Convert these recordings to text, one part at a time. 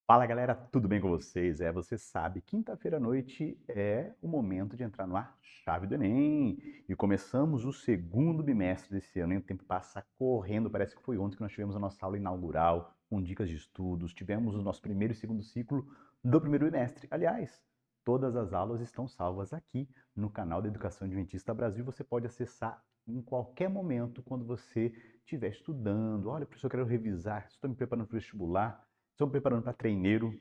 Fala galera, tudo bem com vocês? Você sabe, quinta-feira à noite é o momento de entrar no ar Chave do Enem. E começamos o segundo bimestre desse ano, e o tempo passa correndo, parece que foi ontem que nós tivemos a nossa aula inaugural, com dicas de estudos, tivemos o nosso primeiro e segundo ciclo do primeiro bimestre. Aliás, todas as aulas estão salvas aqui no canal da Educação Adventista Brasil. Você pode acessar em qualquer momento, quando você estiver estudando. Olha, professor, eu quero revisar, estou me preparando para o vestibular. Estou me preparando para treineiro,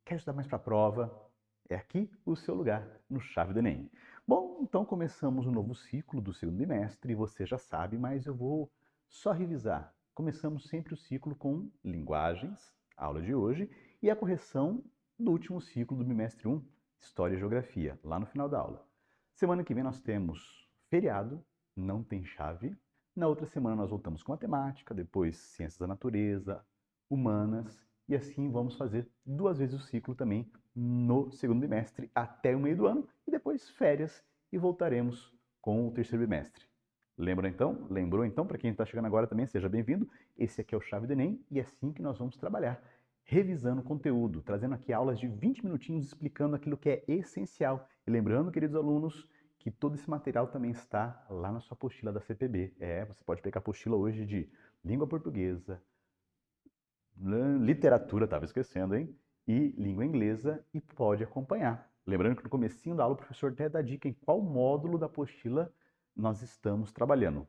quero estudar mais para a prova. É aqui o seu lugar, no Chave do Enem. Bom, então começamos um novo ciclo do segundo bimestre, você já sabe, mas eu vou só revisar. Começamos sempre o ciclo com linguagens, a aula de hoje, e a correção do último ciclo do bimestre 1, História e Geografia, lá no final da aula. Semana que vem nós temos feriado, não tem chave. Na outra semana nós voltamos com matemática, depois ciências da natureza, humanas, e assim vamos fazer 2 vezes o ciclo também no segundo bimestre até o meio do ano e depois férias e voltaremos com o terceiro bimestre. Lembrou então? Para quem está chegando agora também, seja bem-vindo. Esse aqui é o Chave do Enem e é assim que nós vamos trabalhar, revisando o conteúdo, trazendo aqui aulas de 20 minutinhos explicando aquilo que é essencial. E lembrando, queridos alunos, que todo esse material também está lá na sua apostila da CPB. Você pode pegar a apostila hoje de língua portuguesa, literatura, estava esquecendo, hein? E língua inglesa, e pode acompanhar. Lembrando que no comecinho da aula o professor até dá dica em qual módulo da apostila nós estamos trabalhando.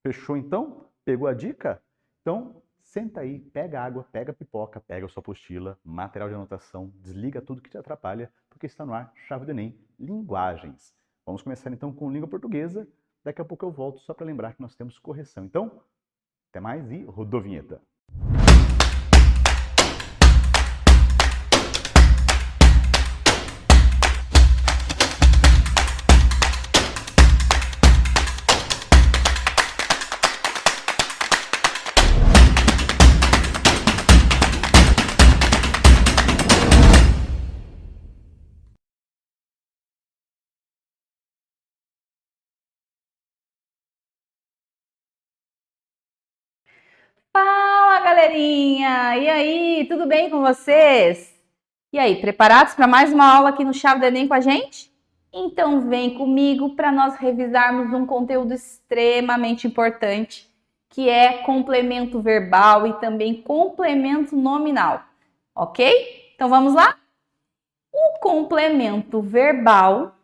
Fechou então? Pegou a dica? Então, senta aí, pega água, pega pipoca, pega a sua apostila, material de anotação, desliga tudo que te atrapalha, porque está no ar Chave do Enem, linguagens. Vamos começar então com língua portuguesa. Daqui a pouco eu volto só para lembrar que nós temos correção. Então, até mais e rodou a vinheta. Fala, galerinha! E aí, tudo bem com vocês? E aí, preparados para mais uma aula aqui no Chave do Enem com a gente? Então vem comigo para nós revisarmos um conteúdo extremamente importante, que é complemento verbal e também complemento nominal, ok? Então vamos lá? O complemento verbal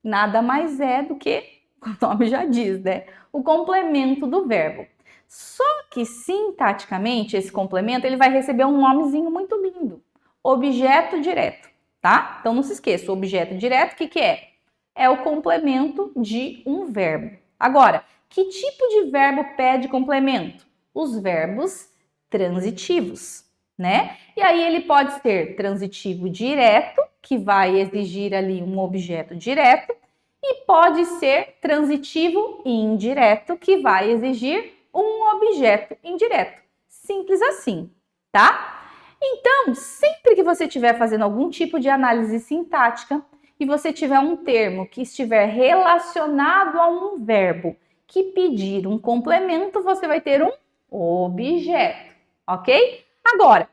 nada mais é do que, o nome já diz, né? O complemento do verbo. Só que, sintaticamente, esse complemento ele vai receber um nomezinho muito lindo. Objeto direto, tá? Então, não se esqueça, o objeto direto, o que é? É o complemento de um verbo. Agora, que tipo de verbo pede complemento? Os verbos transitivos, né? E aí, ele pode ser transitivo direto, que vai exigir ali um objeto direto, e pode ser transitivo indireto, que vai exigir um objeto indireto. Simples assim, tá? Então, sempre que você estiver fazendo algum tipo de análise sintática e você tiver um termo que estiver relacionado a um verbo que pedir um complemento, você vai ter um objeto, ok? Agora,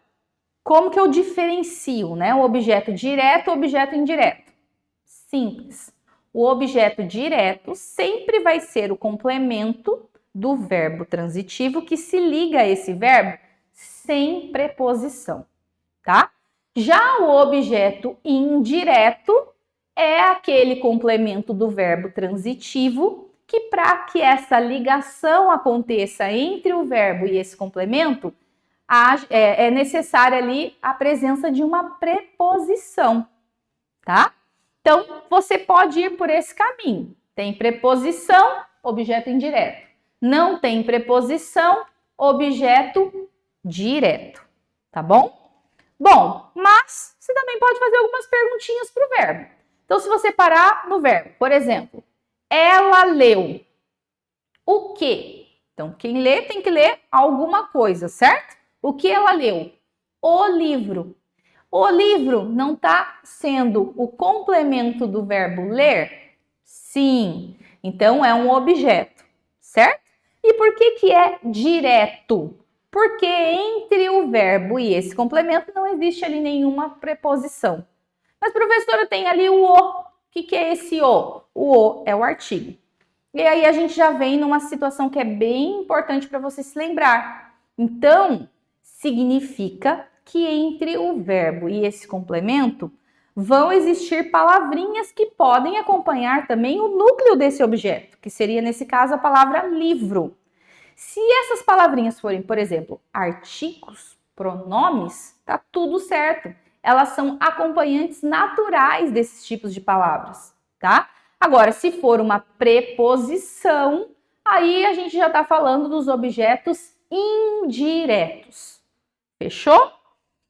como que eu diferencio, né, o objeto direto e o objeto indireto? Simples. O objeto direto sempre vai ser o complemento do verbo transitivo que se liga a esse verbo sem preposição, tá? Já o objeto indireto é aquele complemento do verbo transitivo que, para que essa ligação aconteça entre o verbo e esse complemento, é necessária ali a presença de uma preposição, tá? Então, você pode ir por esse caminho. Tem preposição, objeto indireto. Não tem preposição, objeto direto, tá bom? Bom, mas você também pode fazer algumas perguntinhas para o verbo. Então, se você parar no verbo, por exemplo, ela leu o quê? Então, quem lê tem que ler alguma coisa, certo? O que ela leu? O livro. O livro não está sendo o complemento do verbo ler? Sim. Então, é um objeto, certo? E por que é direto? Porque entre o verbo e esse complemento não existe ali nenhuma preposição. Mas, professora, tem ali o O. O que é esse O? O O é o artigo. E aí a gente já vem numa situação que é bem importante para você se lembrar. Então, significa que entre o verbo e esse complemento vão existir palavrinhas que podem acompanhar também o núcleo desse objeto, que seria, nesse caso, a palavra livro. Se essas palavrinhas forem, por exemplo, artigos, pronomes, tá tudo certo. Elas são acompanhantes naturais desses tipos de palavras, tá? Agora, se for uma preposição, aí a gente já está falando dos objetos indiretos. Fechou?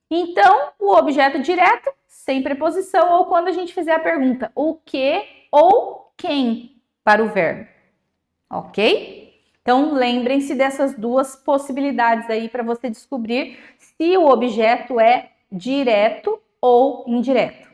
Então, o objeto direto, sem preposição, ou quando a gente fizer a pergunta o que ou quem para o verbo. Ok? Então, lembrem-se dessas duas possibilidades aí para você descobrir se o objeto é direto ou indireto.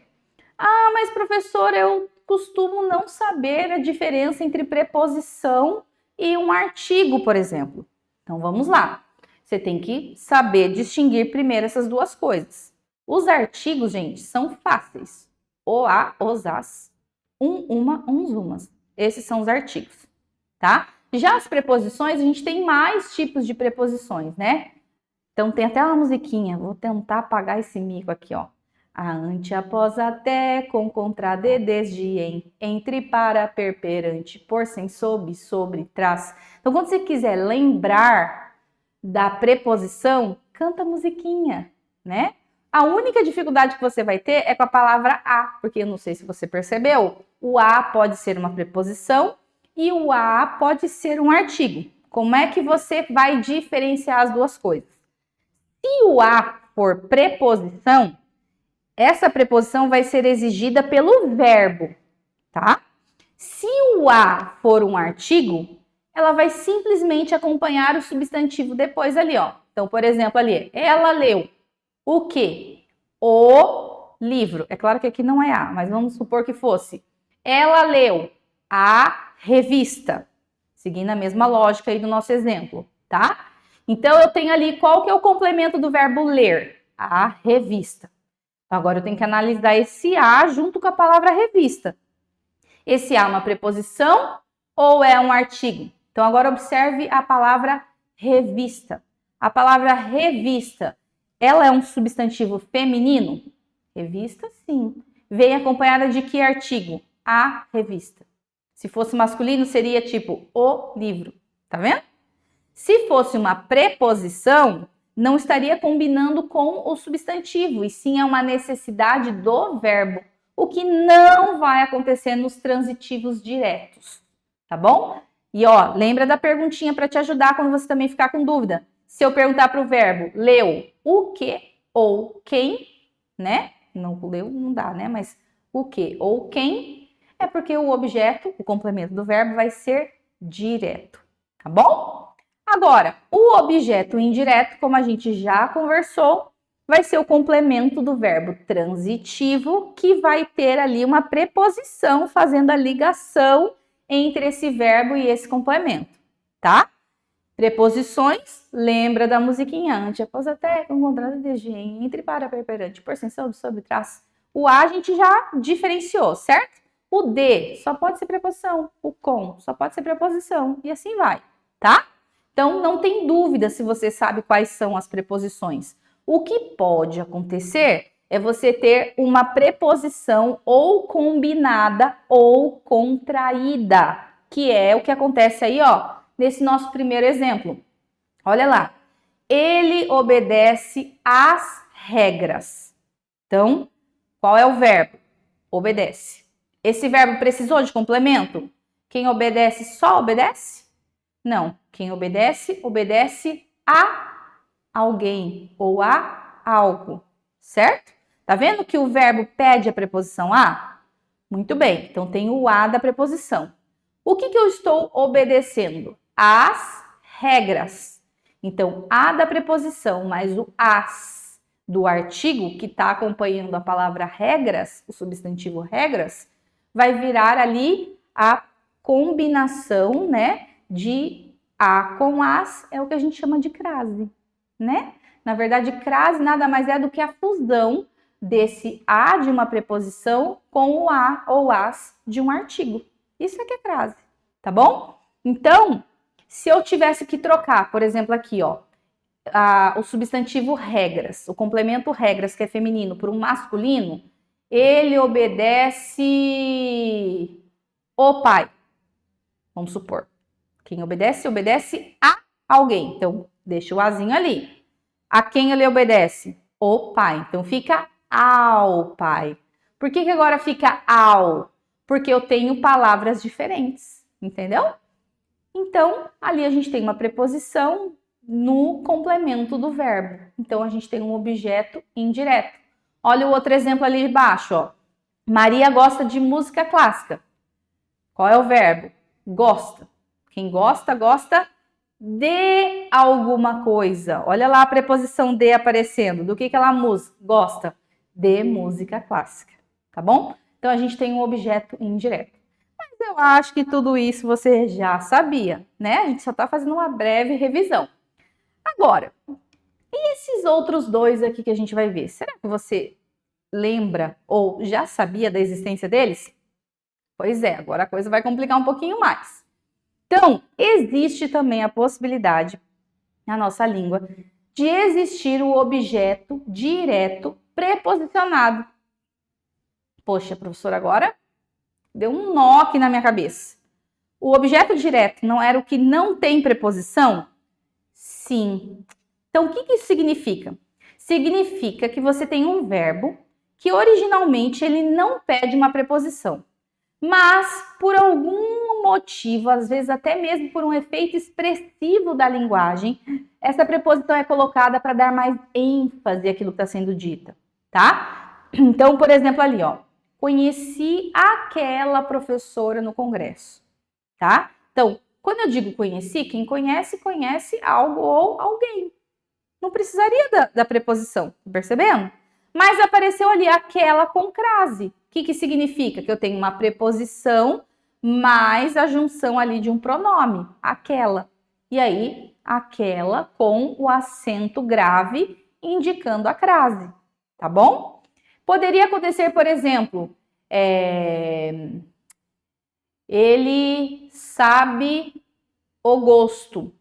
Ah, mas professor, eu costumo não saber a diferença entre preposição e um artigo, por exemplo. Então, vamos lá. Você tem que saber distinguir primeiro essas duas coisas. Os artigos, gente, são fáceis. O, a, os, as, uma, uns, umas. Esses são os artigos, tá? Já as preposições, a gente tem mais tipos de preposições, né? Então, tem até uma musiquinha. Vou tentar apagar esse mico aqui, ó. A, ante, após, até, com, contra, de, desde, em, entre, para, per, perante, por, sem, sob, sobre, trás. Então, quando você quiser lembrar da preposição, canta a musiquinha, né? A única dificuldade que você vai ter é com a palavra a, porque eu não sei se você percebeu, o a pode ser uma preposição e o a pode ser um artigo. Como é que você vai diferenciar as duas coisas? Se o a for preposição, essa preposição vai ser exigida pelo verbo, tá? Se o a for um artigo, ela vai simplesmente acompanhar o substantivo depois ali, ó. Então, por exemplo, ali, ela leu o quê? O livro. É claro que aqui não é a, mas vamos supor que fosse. Ela leu a revista. Seguindo a mesma lógica aí do nosso exemplo, tá? Então, eu tenho ali, qual que é o complemento do verbo ler? A revista. Agora, eu tenho que analisar esse a junto com a palavra revista. Esse a é uma preposição ou é um artigo? Então, agora observe a palavra revista. A palavra revista, ela é um substantivo feminino? Revista, sim. Vem acompanhada de que artigo? A revista. Se fosse masculino, seria tipo o livro. Tá vendo? Se fosse uma preposição, não estaria combinando com o substantivo, e sim é uma necessidade do verbo, o que não vai acontecer nos transitivos diretos, tá bom? E ó, lembra da perguntinha para te ajudar quando você também ficar com dúvida. Se eu perguntar para o verbo, leu o que ou quem, né? Não leu, não dá, né? Mas o que ou quem é porque o objeto, o complemento do verbo vai ser direto, tá bom? Agora, o objeto indireto, como a gente já conversou, vai ser o complemento do verbo transitivo, que vai ter ali uma preposição fazendo a ligação entre esse verbo e esse complemento, tá? Preposições, lembra da musiquinha ante, após, até, com, contra, desde, em, entre, para, perante, por, sem, sobre, trás. O a a gente já diferenciou, certo? O de só pode ser preposição, o com só pode ser preposição, e assim vai, tá? Então, não tem dúvida se você sabe quais são as preposições. O que pode acontecer é você ter uma preposição ou combinada ou contraída, que é o que acontece aí, ó, nesse nosso primeiro exemplo. Olha lá. Ele obedece às regras. Então, qual é o verbo? Obedece. Esse verbo precisou de complemento? Quem obedece só obedece? Não, quem obedece, obedece a alguém ou a algo, certo? Tá vendo que o verbo pede a preposição a? Muito bem, então tem o a da preposição. O que eu estou obedecendo? As regras. Então, a da preposição mais o as do artigo que está acompanhando a palavra regras, o substantivo regras, vai virar ali a combinação, né, de a com as, é o que a gente chama de crase, né? Na verdade, crase nada mais é do que a fusão desse a de uma preposição com o a ou as de um artigo. Isso é que é crase, tá bom? Então, se eu tivesse que trocar, por exemplo, aqui, ó, o substantivo regras, o complemento regras, que é feminino, por um masculino, ele obedece o pai. Vamos supor. Quem obedece, obedece a alguém. Então, deixa o azinho ali. A quem ele obedece? O pai. Então, fica ao pai. Por que agora fica ao? Porque eu tenho palavras diferentes. Entendeu? Então, ali a gente tem uma preposição no complemento do verbo. Então, a gente tem um objeto indireto. Olha o outro exemplo ali embaixo, ó. Maria gosta de música clássica. Qual é o verbo? Gosta. Quem gosta, gosta de alguma coisa. Olha lá a preposição de aparecendo. Do que ela gosta? De música clássica. Tá bom? Então, a gente tem um objeto indireto. Mas eu acho que tudo isso você já sabia, né? A gente só está fazendo uma breve revisão. Agora, e esses outros dois aqui que a gente vai ver? Será que você lembra ou já sabia da existência deles? Pois é, agora a coisa vai complicar um pouquinho mais. Então, existe também a possibilidade, na nossa língua, de existir o objeto direto preposicionado. Poxa, professora, agora deu um nó aqui na minha cabeça. O objeto direto não era o que não tem preposição? Sim. Então, o que isso significa? Significa que você tem um verbo que originalmente ele não pede uma preposição. Mas, por algum motivo, às vezes até mesmo por um efeito expressivo da linguagem, essa preposição é colocada para dar mais ênfase àquilo que está sendo dita, tá? Então, por exemplo, ali, ó, conheci aquela professora no congresso, tá? Então, quando eu digo conheci, quem conhece, conhece algo ou alguém. Não precisaria da preposição, tá percebendo? Mas apareceu ali aquela com crase. O que significa? Que eu tenho uma preposição mais a junção ali de um pronome, aquela. E aí, aquela com o acento grave indicando a crase, tá bom? Poderia acontecer, por exemplo, ele sabe o gosto.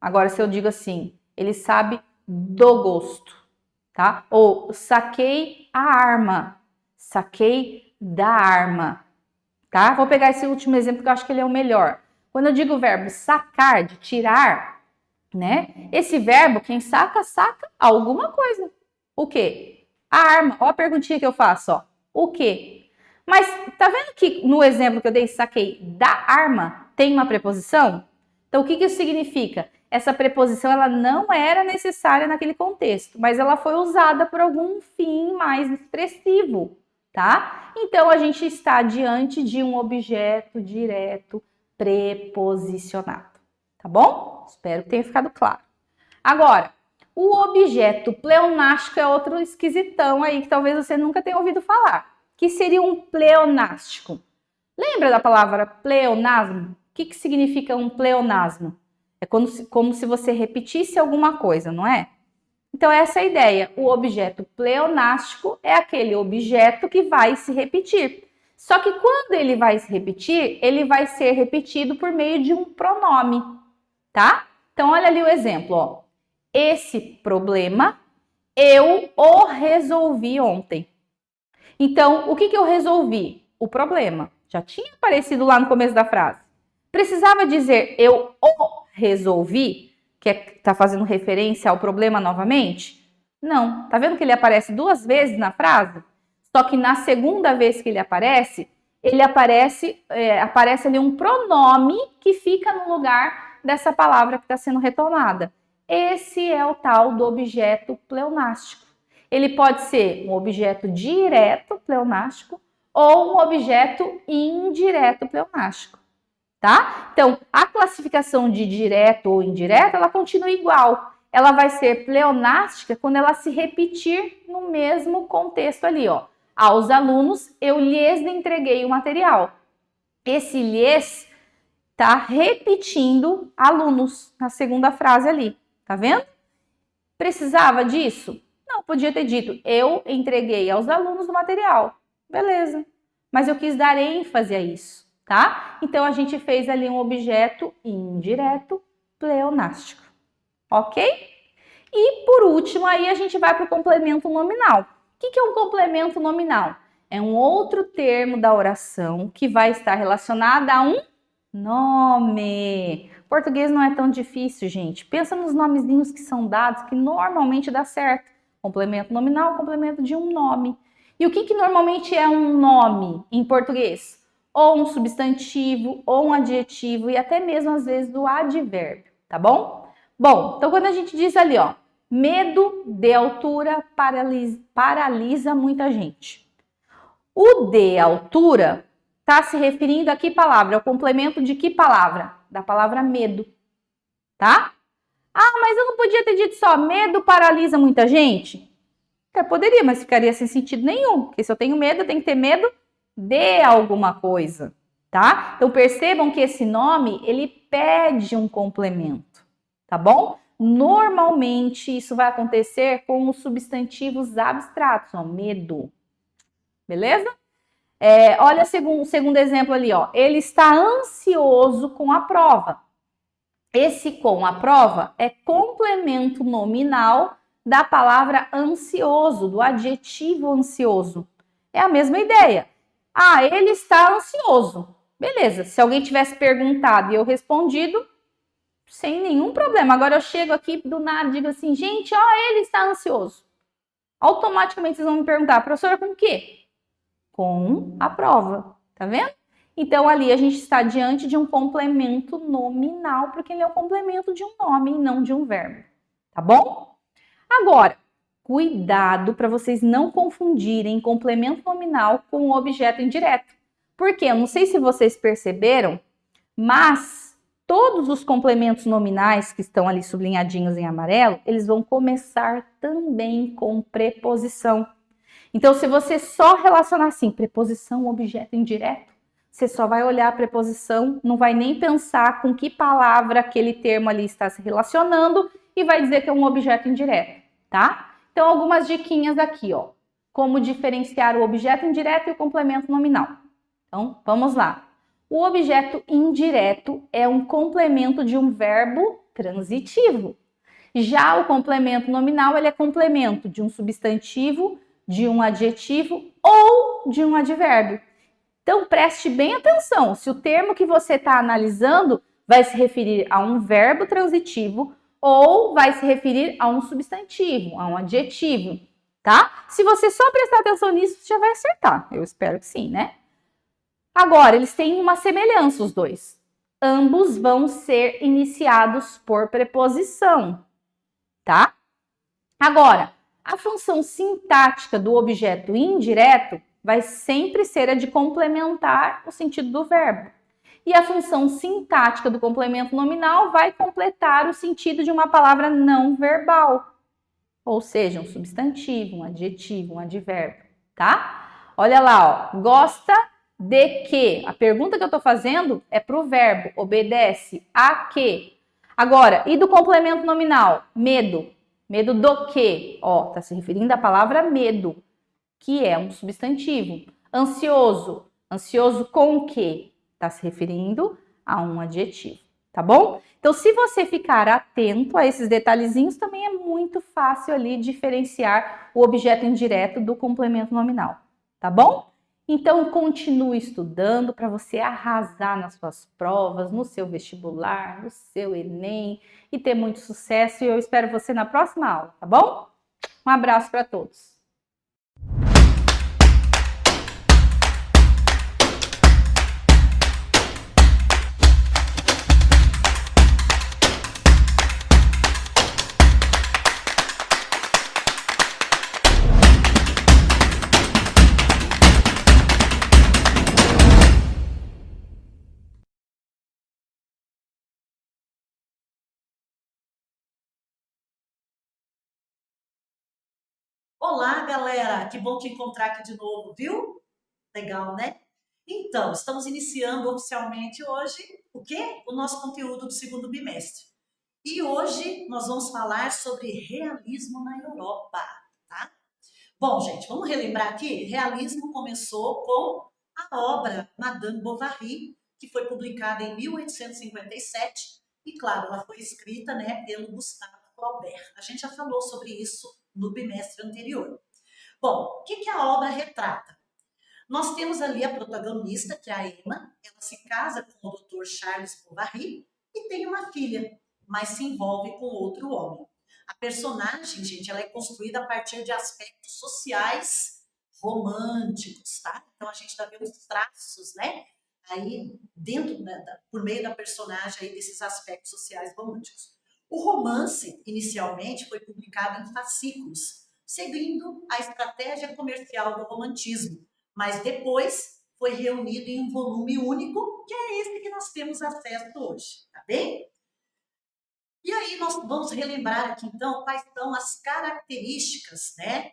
Agora, se eu digo assim, ele sabe do gosto, tá? Ou saquei a arma, saquei da arma, tá? Vou pegar esse último exemplo que eu acho que ele é o melhor. Quando eu digo o verbo sacar, de tirar, né? Esse verbo, quem saca, saca alguma coisa. O quê? A arma. Ó a perguntinha que eu faço, ó. O quê? Mas tá vendo que no exemplo que eu dei, saquei da arma, tem uma preposição? Então, o que isso significa? Essa preposição ela não era necessária naquele contexto, mas ela foi usada por algum fim mais expressivo, tá? Então, a gente está diante de um objeto direto preposicionado, tá bom? Espero que tenha ficado claro. Agora, o objeto pleonástico é outro esquisitão aí que talvez você nunca tenha ouvido falar, que seria um pleonástico. Lembra da palavra pleonasmo? O que significa um pleonasmo? É como se você repetisse alguma coisa, não é? Então, essa é a ideia. O objeto pleonástico é aquele objeto que vai se repetir. Só que quando ele vai se repetir, ele vai ser repetido por meio de um pronome, tá? Então, olha ali o exemplo, ó. Esse problema eu o resolvi ontem. Então, o que eu resolvi? O problema. Já tinha aparecido lá no começo da frase. Precisava dizer eu o resolvi, que está fazendo referência ao problema novamente? Não. Tá vendo que ele aparece duas vezes na frase? Só que na segunda vez que ele aparece aparece ali um pronome que fica no lugar dessa palavra que está sendo retomada. Esse é o tal do objeto pleonástico. Ele pode ser um objeto direto pleonástico ou um objeto indireto pleonástico, tá? Então, a classificação de direto ou indireto, ela continua igual. Ela vai ser pleonástica quando ela se repetir no mesmo contexto ali, ó. Aos alunos, eu lhes entreguei o material. Esse lhes tá repetindo alunos na segunda frase ali, tá vendo? Precisava disso? Não, podia ter dito, eu entreguei aos alunos o material. Beleza. Mas eu quis dar ênfase a isso, tá? Então a gente fez ali um objeto indireto pleonástico, ok? E por último, aí a gente vai para o complemento nominal. O que é um complemento nominal? É um outro termo da oração que vai estar relacionado a um nome. Português não é tão difícil, gente. Pensa nos nomezinhos que são dados, que normalmente dá certo. Complemento nominal, complemento de um nome. E o que normalmente é um nome em português? Ou um substantivo, ou um adjetivo, e até mesmo às vezes o advérbio, tá bom? Bom, então quando a gente diz ali, ó, medo de altura paralisa muita gente. O de altura está se referindo a que palavra? É o complemento de que palavra? Da palavra medo, tá? Ah, mas eu não podia ter dito só medo paralisa muita gente? Até poderia, mas ficaria sem sentido nenhum. Porque se eu tenho medo, eu tenho que ter medo de alguma coisa, tá? Então percebam que esse nome, ele pede um complemento, tá bom? Normalmente isso vai acontecer com os substantivos abstratos, ó, medo. Beleza? Olha o segundo exemplo ali, ó. Ele está ansioso com a prova. Esse com a prova é complemento nominal da palavra ansioso, do adjetivo ansioso. É a mesma ideia. Ah, ele está ansioso. Beleza, se alguém tivesse perguntado e eu respondido, sem nenhum problema. Agora eu chego aqui do nada e digo assim, gente, ó, ele está ansioso. Automaticamente vocês vão me perguntar, professora, com o quê? Com a prova, tá vendo? Então ali a gente está diante de um complemento nominal, porque ele é o complemento de um nome e não de um verbo, tá bom? Agora, cuidado para vocês não confundirem complemento nominal com o objeto indireto. Porque eu não sei se vocês perceberam, mas todos os complementos nominais que estão ali sublinhadinhos em amarelo, eles vão começar também com preposição. Então, se você só relacionar assim, preposição, objeto indireto, você só vai olhar a preposição, não vai nem pensar com que palavra aquele termo ali está se relacionando e vai dizer que é um objeto indireto, tá? Então, algumas diquinhas aqui, ó. Como diferenciar o objeto indireto e o complemento nominal. Então, vamos lá. O objeto indireto é um complemento de um verbo transitivo. Já o complemento nominal, ele é complemento de um substantivo, de um adjetivo ou de um advérbio. Então, preste bem atenção. Se o termo que você está analisando vai se referir a um verbo transitivo ou vai se referir a um substantivo, a um adjetivo, tá? Se você só prestar atenção nisso, você já vai acertar. Eu espero que sim, né? Agora, eles têm uma semelhança, os dois. Ambos vão ser iniciados por preposição, tá? Agora, a função sintática do objeto indireto vai sempre ser a de complementar o sentido do verbo. E a função sintática do complemento nominal vai completar o sentido de uma palavra não verbal. Ou seja, um substantivo, um adjetivo, um advérbio, tá? Olha lá, ó. Gosta de quê? A pergunta que eu estou fazendo é para o verbo. Obedece a quê? Agora, e do complemento nominal? Medo. Medo do quê? Ó, tá se referindo à palavra medo, que é um substantivo. Ansioso. Ansioso com o quê? Tá se referindo a um adjetivo, tá bom? Então, se você ficar atento a esses detalhezinhos, também é muito fácil ali diferenciar o objeto indireto do complemento nominal, tá bom? Então, continue estudando para você arrasar nas suas provas, no seu vestibular, no seu Enem e ter muito sucesso. E eu espero você na próxima aula, tá bom? Um abraço para todos. Olá, galera! Que bom te encontrar aqui de novo, viu? Legal, né? Então, estamos iniciando oficialmente hoje o quê? O nosso conteúdo do segundo bimestre. E hoje nós vamos falar sobre realismo na Europa, tá? Bom, gente, vamos relembrar aqui? Realismo começou com a obra Madame Bovary, que foi publicada em 1857, e claro, ela foi escrita, né, pelo Gustave Flaubert. A gente já falou sobre isso no bimestre anterior. Bom, o que a obra retrata? Nós temos ali a protagonista, que é a Emma, ela se casa com o Dr. Charles Bovary e tem uma filha, mas se envolve com outro homem. A personagem, gente, ela é construída a partir de aspectos sociais românticos, tá? Então a gente tá vendo os traços, né? Aí dentro por meio da personagem aí desses aspectos sociais românticos. O romance inicialmente foi publicado em fascículos, seguindo a estratégia comercial do romantismo, mas depois foi reunido em um volume único, que é esse que nós temos acesso hoje, tá bem? E aí nós vamos relembrar aqui então quais são as características, né,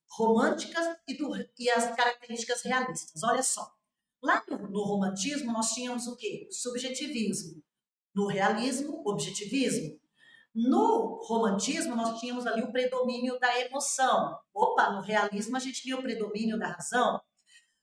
românticas e as características realistas. Olha só, lá no romantismo nós tínhamos o quê? Subjetivismo. No realismo, objetivismo. No romantismo nós tínhamos ali o predomínio da emoção. Opa, no realismo a gente tinha o predomínio da razão.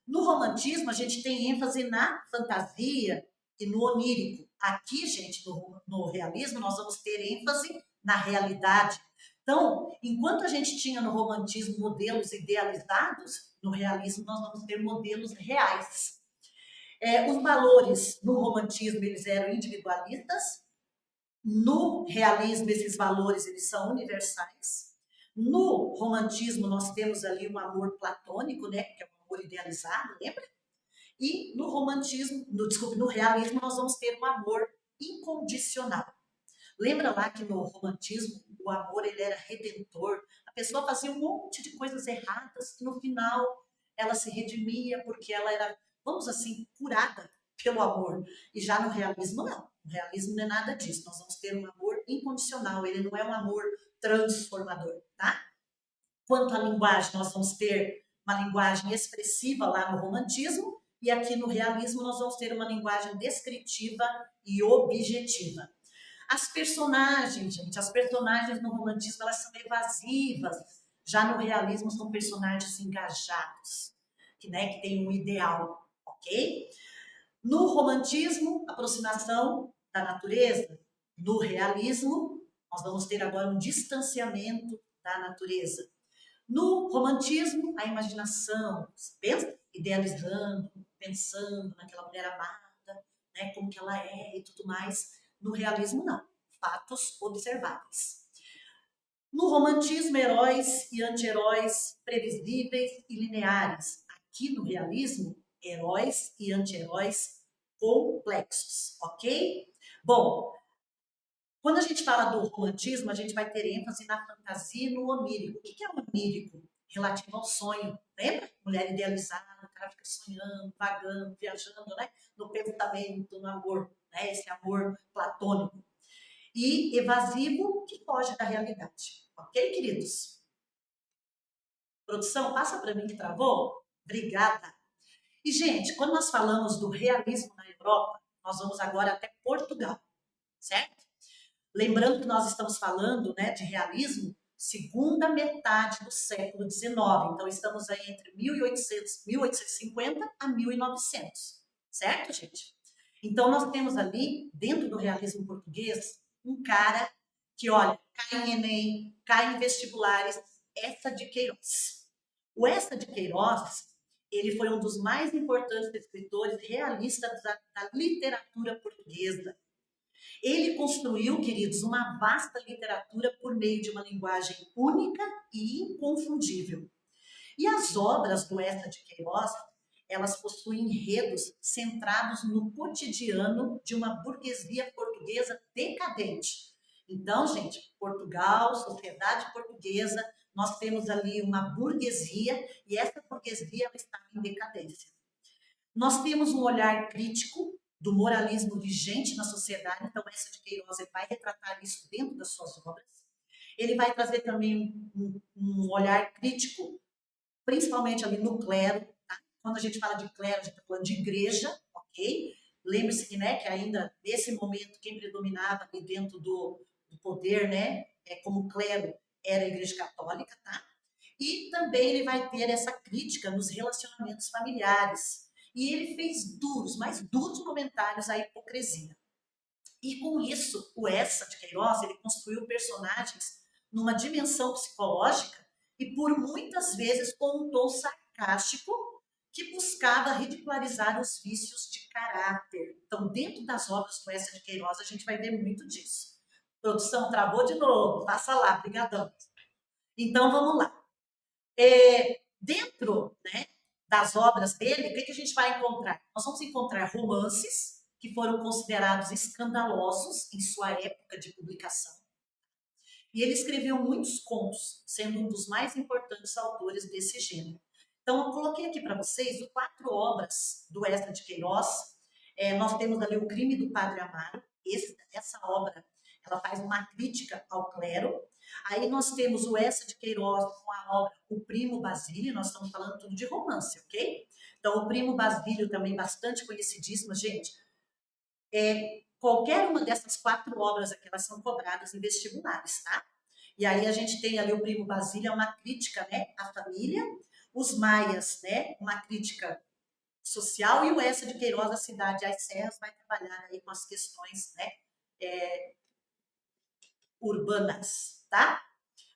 No romantismo, a gente tem ênfase na fantasia e no onírico. Aqui, gente, no realismo, nós vamos ter ênfase na realidade. Então, enquanto a gente tinha no romantismo modelos idealizados, no realismo nós vamos ter modelos reais. Os valores no romantismo, eles eram individualistas. No realismo, esses valores eles são universais. No romantismo, nós temos ali um amor platônico, né, que é um amor idealizado, lembra? E no romantismo, no realismo, nós vamos ter um amor incondicional. Lembra lá que no romantismo o amor ele era redentor? A pessoa fazia um monte de coisas erradas e no final ela se redimia porque ela era, vamos assim, curada pelo amor. E já no realismo não. No realismo não é nada disso. Nós vamos ter um amor incondicional. Ele não é um amor transformador, tá? Quanto à linguagem, nós vamos ter uma linguagem expressiva lá no romantismo e aqui no realismo nós vamos ter uma linguagem descritiva e objetiva. As personagens, gente, as personagens no romantismo elas são evasivas, já no realismo são personagens engajados, que tem um ideal, ok? No romantismo, aproximação da natureza. No realismo, nós vamos ter agora um distanciamento da natureza. No romantismo, a imaginação, pensa, idealizando, pensando naquela mulher amada, né, como que ela é e tudo mais. No realismo, não. Fatos observáveis. No romantismo, heróis e anti-heróis previsíveis e lineares. Aqui no realismo, heróis e anti-heróis complexos, ok? Bom, quando a gente fala do romantismo, a gente vai ter ênfase na fantasia e no onírico. O que é o onírico? Relativo ao sonho, lembra? Mulher idealizada, o cara fica sonhando, vagando, viajando, né? No pensamento, no amor, né? Esse amor platônico. E evasivo, que foge da realidade. Ok, queridos? Produção, passa para mim que travou? Obrigada. E, gente, quando nós falamos do realismo na Europa, nós vamos agora até Portugal, certo? Lembrando que nós estamos falando, né, de realismo segunda metade do século XIX. Então, estamos aí entre 1850 a 1900, certo, gente? Então, nós temos ali, dentro do realismo português, um cara que, olha, cai em Enem, cai em vestibulares, Eça de Queiroz. O Eça de Queiroz, ele foi um dos mais importantes escritores realistas da literatura portuguesa. Ele construiu, queridos, uma vasta literatura por meio de uma linguagem única e inconfundível. E as obras do Eça de Queiroz, elas possuem enredos centrados no cotidiano de uma burguesia portuguesa decadente. Então, gente, Portugal, sociedade portuguesa, nós temos ali uma burguesia e essa burguesia ela está em decadência. Nós temos um olhar crítico do moralismo vigente na sociedade, então Eça de Queiroz vai retratar isso dentro das suas obras. Ele vai trazer também um olhar crítico, principalmente ali no clero, tá? Quando a gente fala de clero, a gente está falando de igreja, ok? Lembre-se que, né, que ainda nesse momento quem predominava ali dentro do do poder, né? Como clero era a Igreja Católica, tá? E também ele vai ter essa crítica nos relacionamentos familiares. E ele fez duros, mais duros comentários à hipocrisia. E com isso, o Essa de Queiroz, ele construiu personagens numa dimensão psicológica e por muitas vezes com um tom sarcástico que buscava ridicularizar os vícios de caráter. Então, dentro das obras do Essa de Queiroz, a gente vai ver muito disso. Produção, travou de novo, passa lá, brigadão. Então, vamos lá. Dentro, né, das obras dele, o que a gente vai encontrar? Nós vamos encontrar romances que foram considerados escandalosos em sua época de publicação. E ele escreveu muitos contos, sendo um dos mais importantes autores desse gênero. Então, eu coloquei aqui para vocês 4 obras do Essa de Queiroz. Nós temos ali O Crime do Padre Amaro. Essa obra, ela faz uma crítica ao clero. Aí nós temos o Essa de Queiroz com a obra O Primo Basílio. Nós estamos falando tudo de romance, ok? Então, O Primo Basílio também bastante conhecidíssima, gente. Qualquer uma dessas 4 obras aqui, elas são cobradas em vestibulares, tá? E aí a gente tem ali o Primo Basílio, uma crítica, né, à família, os Maias, né, uma crítica social, e o Essa de Queiroz, a Cidade às Serras, vai trabalhar aí com as questões, né, urbanas, tá?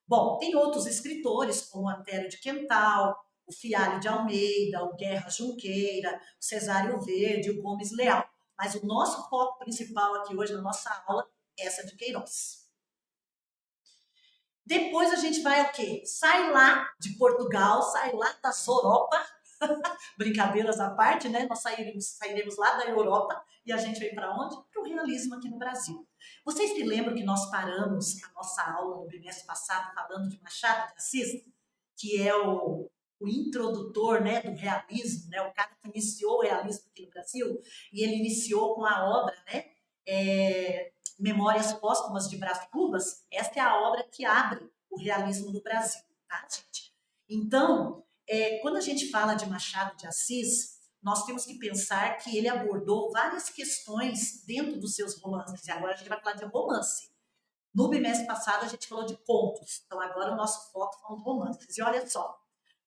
Bom, tem outros escritores, como Antério de Quental, o Fialho de Almeida, o Guerra Junqueira, o Cesário Verde, o Gomes Leal. Mas o nosso foco principal aqui hoje na nossa aula é Essa de Queiroz. Depois a gente vai o quê? Sai lá de Portugal, sai lá da Europa, brincadeiras à parte, né? Nós sairemos lá da Europa e a gente vem para onde? Para o realismo aqui no Brasil. Vocês se lembram que nós paramos a nossa aula no bimestre passado falando de Machado de Assis, que é o introdutor, né, do realismo, né? O cara que iniciou o realismo aqui no Brasil, e ele iniciou com a obra, né? Memórias Póstumas de Brás Cubas. Esta é a obra que abre o realismo no Brasil, tá, gente? Então, quando a gente fala de Machado de Assis, nós temos que pensar que ele abordou várias questões dentro dos seus romances, e agora a gente vai falar de romance. No bimestre passado a gente falou de contos, então agora o nosso foco são os romances. E olha só,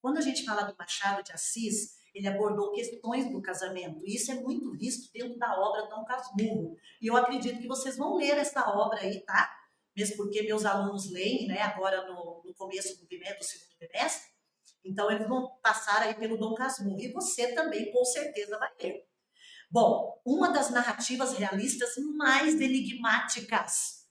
quando a gente fala do Machado de Assis, ele abordou questões do casamento, e isso é muito visto dentro da obra Dom Casmurro. E eu acredito que vocês vão ler essa obra aí, tá? Mesmo porque meus alunos leem, né, agora no começo do bimestre, do segundo bimestre, então eles vão passar aí pelo Dom Casmurro, e você também, com certeza, vai ler. Bom, uma das narrativas realistas mais enigmáticas,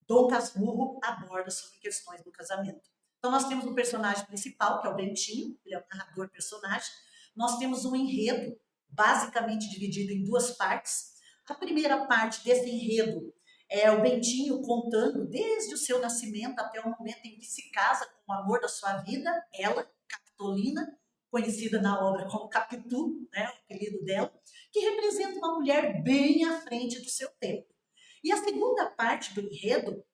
Dom Casmurro aborda sobre questões do casamento. Então, nós temos um personagem principal, que é o Bentinho, ele é o narrador personagem. Nós temos um enredo, basicamente dividido em 2 partes. A primeira parte desse enredo é o Bentinho contando desde o seu nascimento até o momento em que se casa com o amor da sua vida, ela, Capitolina, conhecida na obra como Capitu, né, o apelido dela, que representa uma mulher bem à frente do seu tempo. E a segunda parte do enredo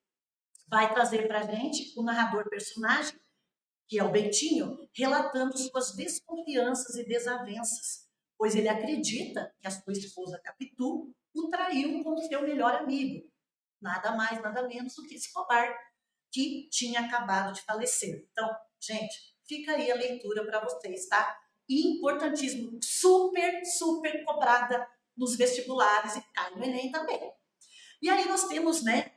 vai trazer para a gente o narrador personagem, que é o Bentinho, relatando suas desconfianças e desavenças, pois ele acredita que a sua esposa Capitu o traiu com o seu melhor amigo, nada mais, nada menos do que Escobar, que tinha acabado de falecer. Então, gente, fica aí a leitura para vocês, tá? Importantíssimo, super, super cobrada nos vestibulares e cai no Enem também. E aí nós temos, né,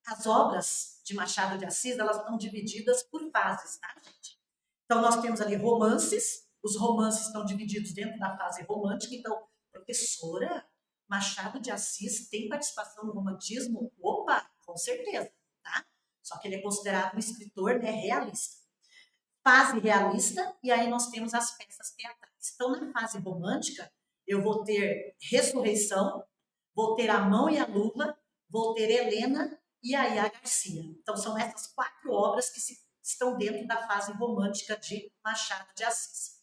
as obras de Machado de Assis, elas estão divididas por fases, tá, gente? Então, nós temos ali romances, os romances estão divididos dentro da fase romântica. Então, professora, Machado de Assis tem participação no romantismo? Opa, com certeza, tá? Só que ele é considerado um escritor, né, realista. Fase realista, e aí nós temos as peças teatrais. Então, na fase romântica, eu vou ter Ressurreição, vou ter A Mão e a Luva, vou ter Helena e a Yaya Garcia. Então, são essas 4 obras que estão dentro da fase romântica de Machado de Assis.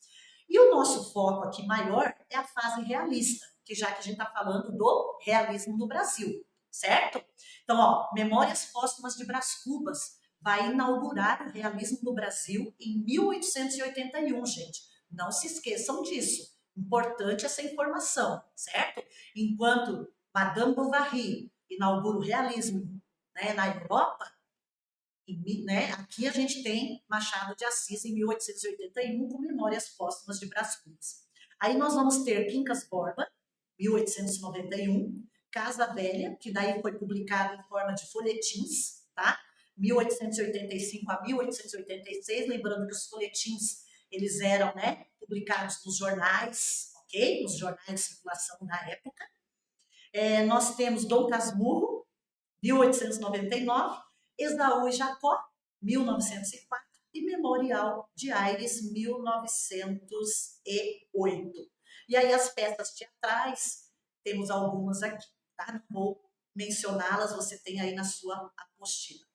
E o nosso foco aqui maior é a fase realista, que já que a gente está falando do realismo no Brasil, certo? Então, ó, Memórias Póstumas de Brás Cubas vai inaugurar o realismo no Brasil em 1881, gente. Não se esqueçam disso. Importante essa informação, certo? Enquanto Madame Bovary inaugura o realismo né, na Europa, né, aqui a gente tem Machado de Assis em 1881 com Memórias Póstumas de Brás Cubas. Aí nós vamos ter Quincas Borba, 1891, Casa Velha, que daí foi publicado em forma de folhetins, tá? 1885 a 1886, lembrando que os folhetins, eles eram, né, publicados nos jornais, ok? Nos jornais de circulação na época. Nós temos Dom Casmurro, 1899, Esaú e Jacó, 1904, e Memorial de Aires, 1908. E aí as peças teatrais, temos algumas aqui, tá? Não vou mencioná-las, você tem aí na sua apostila.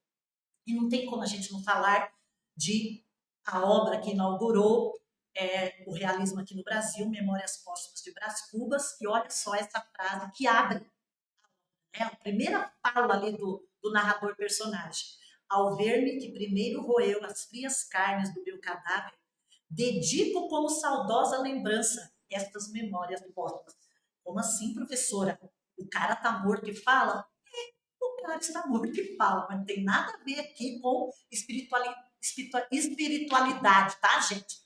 E não tem como a gente não falar de a obra que inaugurou o realismo aqui no Brasil, Memórias Póstumas de Brás Cubas, e olha só essa frase que abre, né, a primeira fala ali do narrador personagem. Ao ver-me que primeiro roeu as frias carnes do meu cadáver, dedico como saudosa lembrança estas memórias póstumas. Como assim, professora? O cara tá morto e fala? O cara está morto e fala, mas não tem nada a ver aqui com espiritualidade, tá, gente?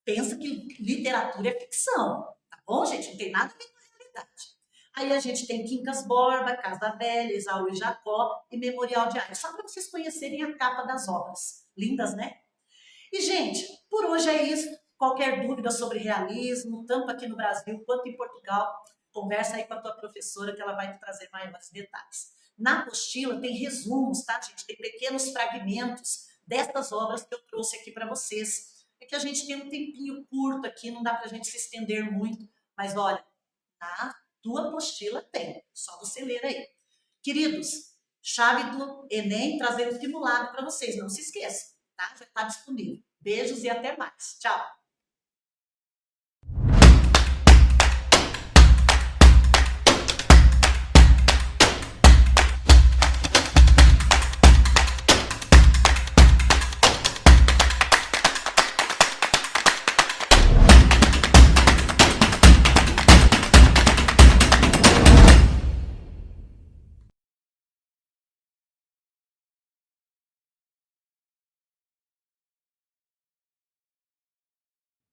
Pensa que literatura é ficção, tá bom, gente? Não tem nada a ver com a realidade. Aí a gente tem Quincas Borba, Casa Velha, Esaú e Jacó e Memorial de Aires. Só para vocês conhecerem a capa das obras. Lindas, né? E, gente, por hoje é isso. Qualquer dúvida sobre realismo, tanto aqui no Brasil quanto em Portugal, conversa aí com a tua professora que ela vai te trazer maiores detalhes. Na apostila tem resumos, tá, gente? Tem pequenos fragmentos destas obras que eu trouxe aqui para vocês. É que a gente tem um tempinho curto aqui, não dá para a gente se estender muito, mas olha, na tua apostila tem, só você ler aí. Queridos, chave do Enem trazendo simulado para vocês, não se esqueçam, tá? Já está disponível. Beijos e até mais. Tchau!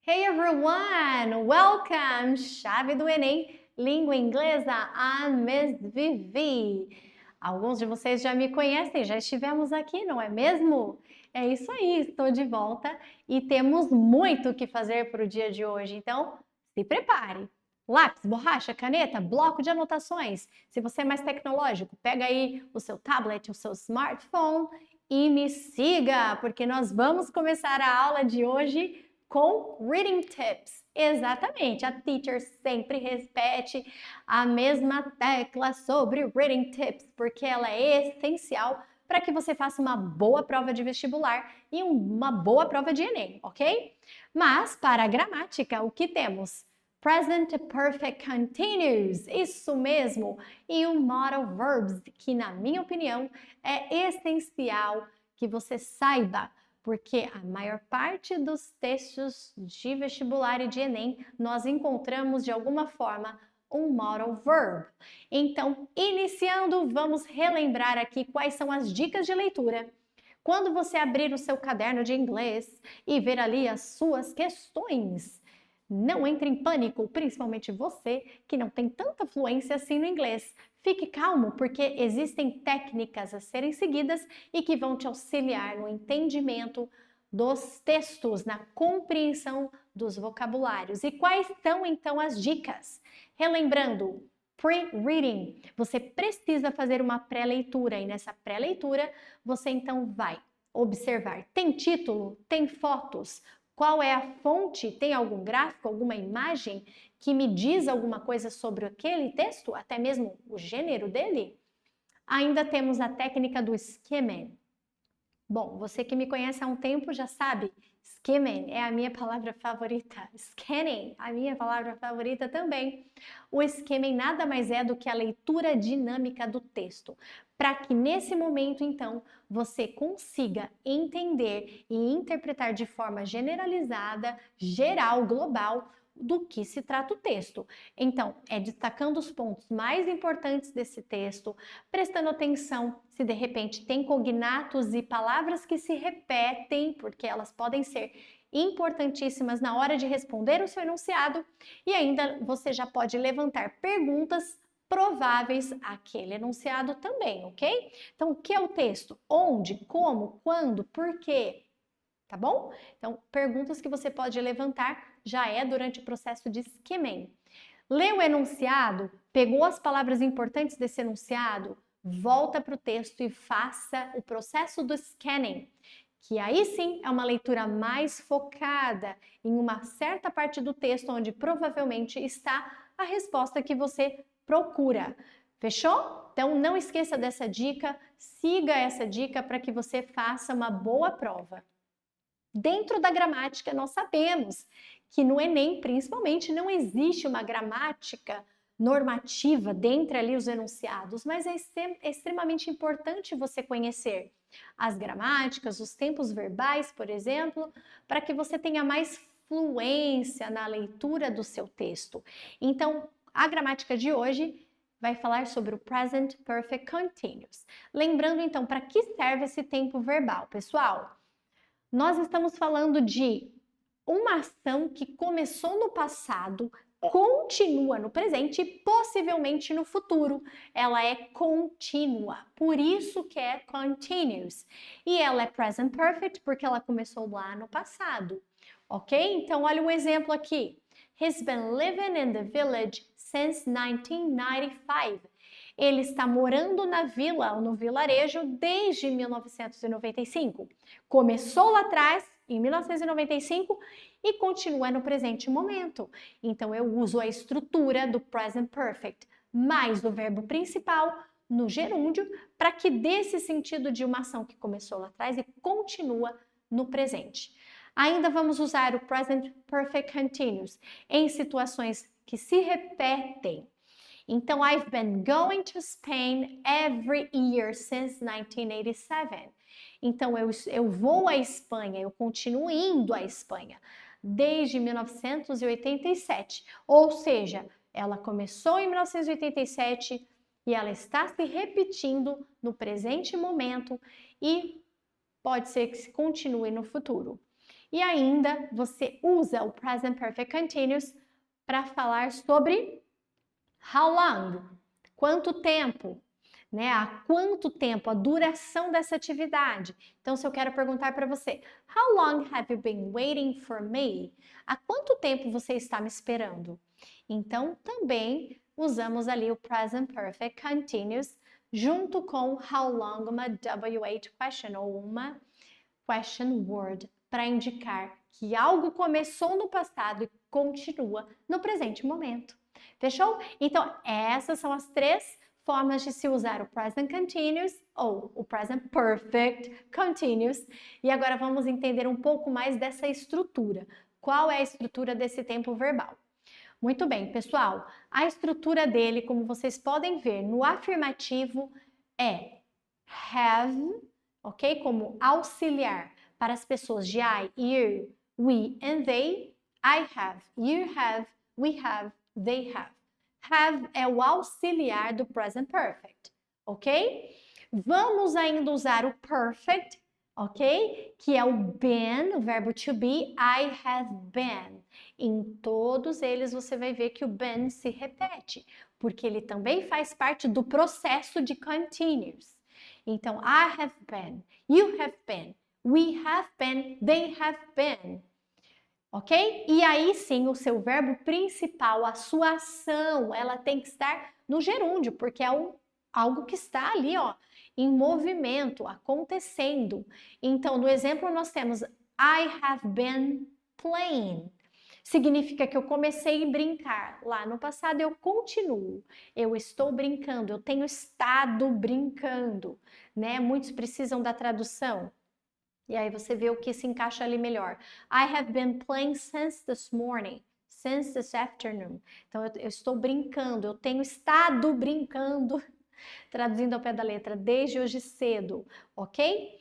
Hey everyone! Welcome! Chave do Enem, língua inglesa, I'm Miss Vivi. Alguns de vocês já me conhecem, já estivemos aqui, não é mesmo? É isso aí, estou de volta e temos muito o que fazer para o dia de hoje, então se prepare. Lápis, borracha, caneta, bloco de anotações. Se você é mais tecnológico, pega aí o seu tablet, o seu smartphone e me siga, porque nós vamos começar a aula de hoje com Reading Tips. Exatamente, a teacher sempre repete a mesma tecla sobre Reading Tips, porque ela é essencial para que você faça uma boa prova de vestibular e uma boa prova de Enem, ok? Mas para a gramática, o que temos? Present Perfect Continuous, isso mesmo, e o Modal Verbs, que na minha opinião é essencial que você saiba, porque a maior parte dos textos de vestibular e de Enem nós encontramos de alguma forma um modal verb. Então, iniciando, vamos relembrar aqui quais são as dicas de leitura. Quando você abrir o seu caderno de inglês e ver ali as suas questões, não entre em pânico, principalmente você que não tem tanta fluência assim no inglês. Fique calmo, porque existem técnicas a serem seguidas e que vão te auxiliar no entendimento dos textos, na compreensão dos vocabulários. E quais são então as dicas? Relembrando, pre-reading, você precisa fazer uma pré-leitura e nessa pré-leitura você então vai observar. Tem título? Tem fotos? Qual é a fonte? Tem algum gráfico, alguma imagem que me diz alguma coisa sobre aquele texto, até mesmo o gênero dele? Ainda temos a técnica do skimming. Bom, você que me conhece há um tempo já sabe, skimming é a minha palavra favorita. Scanning, a minha palavra favorita também. O skimming nada mais é do que a leitura dinâmica do texto, para que nesse momento, então, você consiga entender e interpretar de forma generalizada, geral, global, do que se trata o texto. Então, é destacando os pontos mais importantes desse texto, prestando atenção se de repente tem cognatos e palavras que se repetem, porque elas podem ser importantíssimas na hora de responder o seu enunciado, e ainda você já pode levantar perguntas prováveis àquele enunciado também, ok? Então, o que é o texto? Onde, como, quando, por quê? Tá bom? Então, perguntas que você pode levantar já é durante o processo de skimming. Leu o enunciado, pegou as palavras importantes desse enunciado, volta para o texto e faça o processo do scanning, que aí sim é uma leitura mais focada em uma certa parte do texto onde provavelmente está a resposta que você procura. Fechou? Então, não esqueça dessa dica, siga essa dica para que você faça uma boa prova. Dentro da gramática, nós sabemos que no Enem, principalmente, não existe uma gramática normativa dentre ali os enunciados, mas é extremamente importante você conhecer as gramáticas, os tempos verbais, por exemplo, para que você tenha mais fluência na leitura do seu texto. Então, a gramática de hoje vai falar sobre o Present Perfect Continuous. Lembrando, então, para que serve esse tempo verbal, pessoal? Nós estamos falando de uma ação que começou no passado, continua no presente e possivelmente no futuro. Ela é contínua, por isso que é continuous. E ela é present perfect porque ela começou lá no passado, ok? Então, olha um exemplo aqui. He's been living in the village since 1995. Ele está morando na vila, ou no vilarejo, desde 1995. Começou lá atrás, em 1995, e continua no presente momento. Então, eu uso a estrutura do present perfect, mais o verbo principal no gerúndio, para que dê esse sentido de uma ação que começou lá atrás e continua no presente. Ainda vamos usar o present perfect continuous em situações que se repetem. Então, I've been going to Spain every year since 1987. Então, eu vou à Espanha, eu continuo indo à Espanha desde 1987. Ou seja, ela começou em 1987 e ela está se repetindo no presente momento e pode ser que se continue no futuro. E ainda você usa o Present Perfect Continuous para falar sobre how long, quanto tempo, né? Há quanto tempo, a duração dessa atividade. Então, se eu quero perguntar para você, how long have you been waiting for me? Há quanto tempo você está me esperando? Então, também usamos ali o Present Perfect Continuous junto com how long, uma WH question ou uma question word para indicar que algo começou no passado e continua no presente momento. Fechou? Então, essas são as 3 formas de se usar o Present Continuous ou o Present Perfect Continuous. E agora vamos entender um pouco mais dessa estrutura. Qual é a estrutura desse tempo verbal? Muito bem, pessoal. A estrutura dele, como vocês podem ver no afirmativo, é have, ok? Como auxiliar para as pessoas de I, you, we and they. I have, you have, we have, they have. Have é o auxiliar do present perfect, ok? Vamos ainda usar o perfect, ok? Que é o been, o verbo to be, I have been. Em todos eles você vai ver que o been se repete, porque ele também faz parte do processo de continuous. Então, I have been, you have been, we have been, they have been. Ok? E aí sim, o seu verbo principal, a sua ação, ela tem que estar no gerúndio, porque é algo que está ali, ó, em movimento, acontecendo. Então, no exemplo, nós temos I have been playing. Significa que eu comecei a brincar. Lá no passado eu continuo. Eu estou brincando, eu tenho estado brincando, né? Muitos precisam da tradução. E aí você vê o que se encaixa ali melhor. I have been playing since this morning, since this afternoon. Então, eu estou brincando, eu tenho estado brincando, traduzindo ao pé da letra, desde hoje cedo, ok?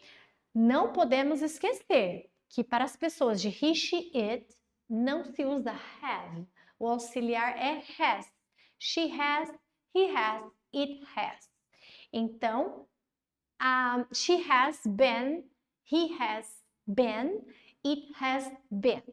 Não podemos esquecer que para as pessoas de he, she, it, não se usa have. O auxiliar é has. She has, he has, it has. Então, she has been, he has been, it has been.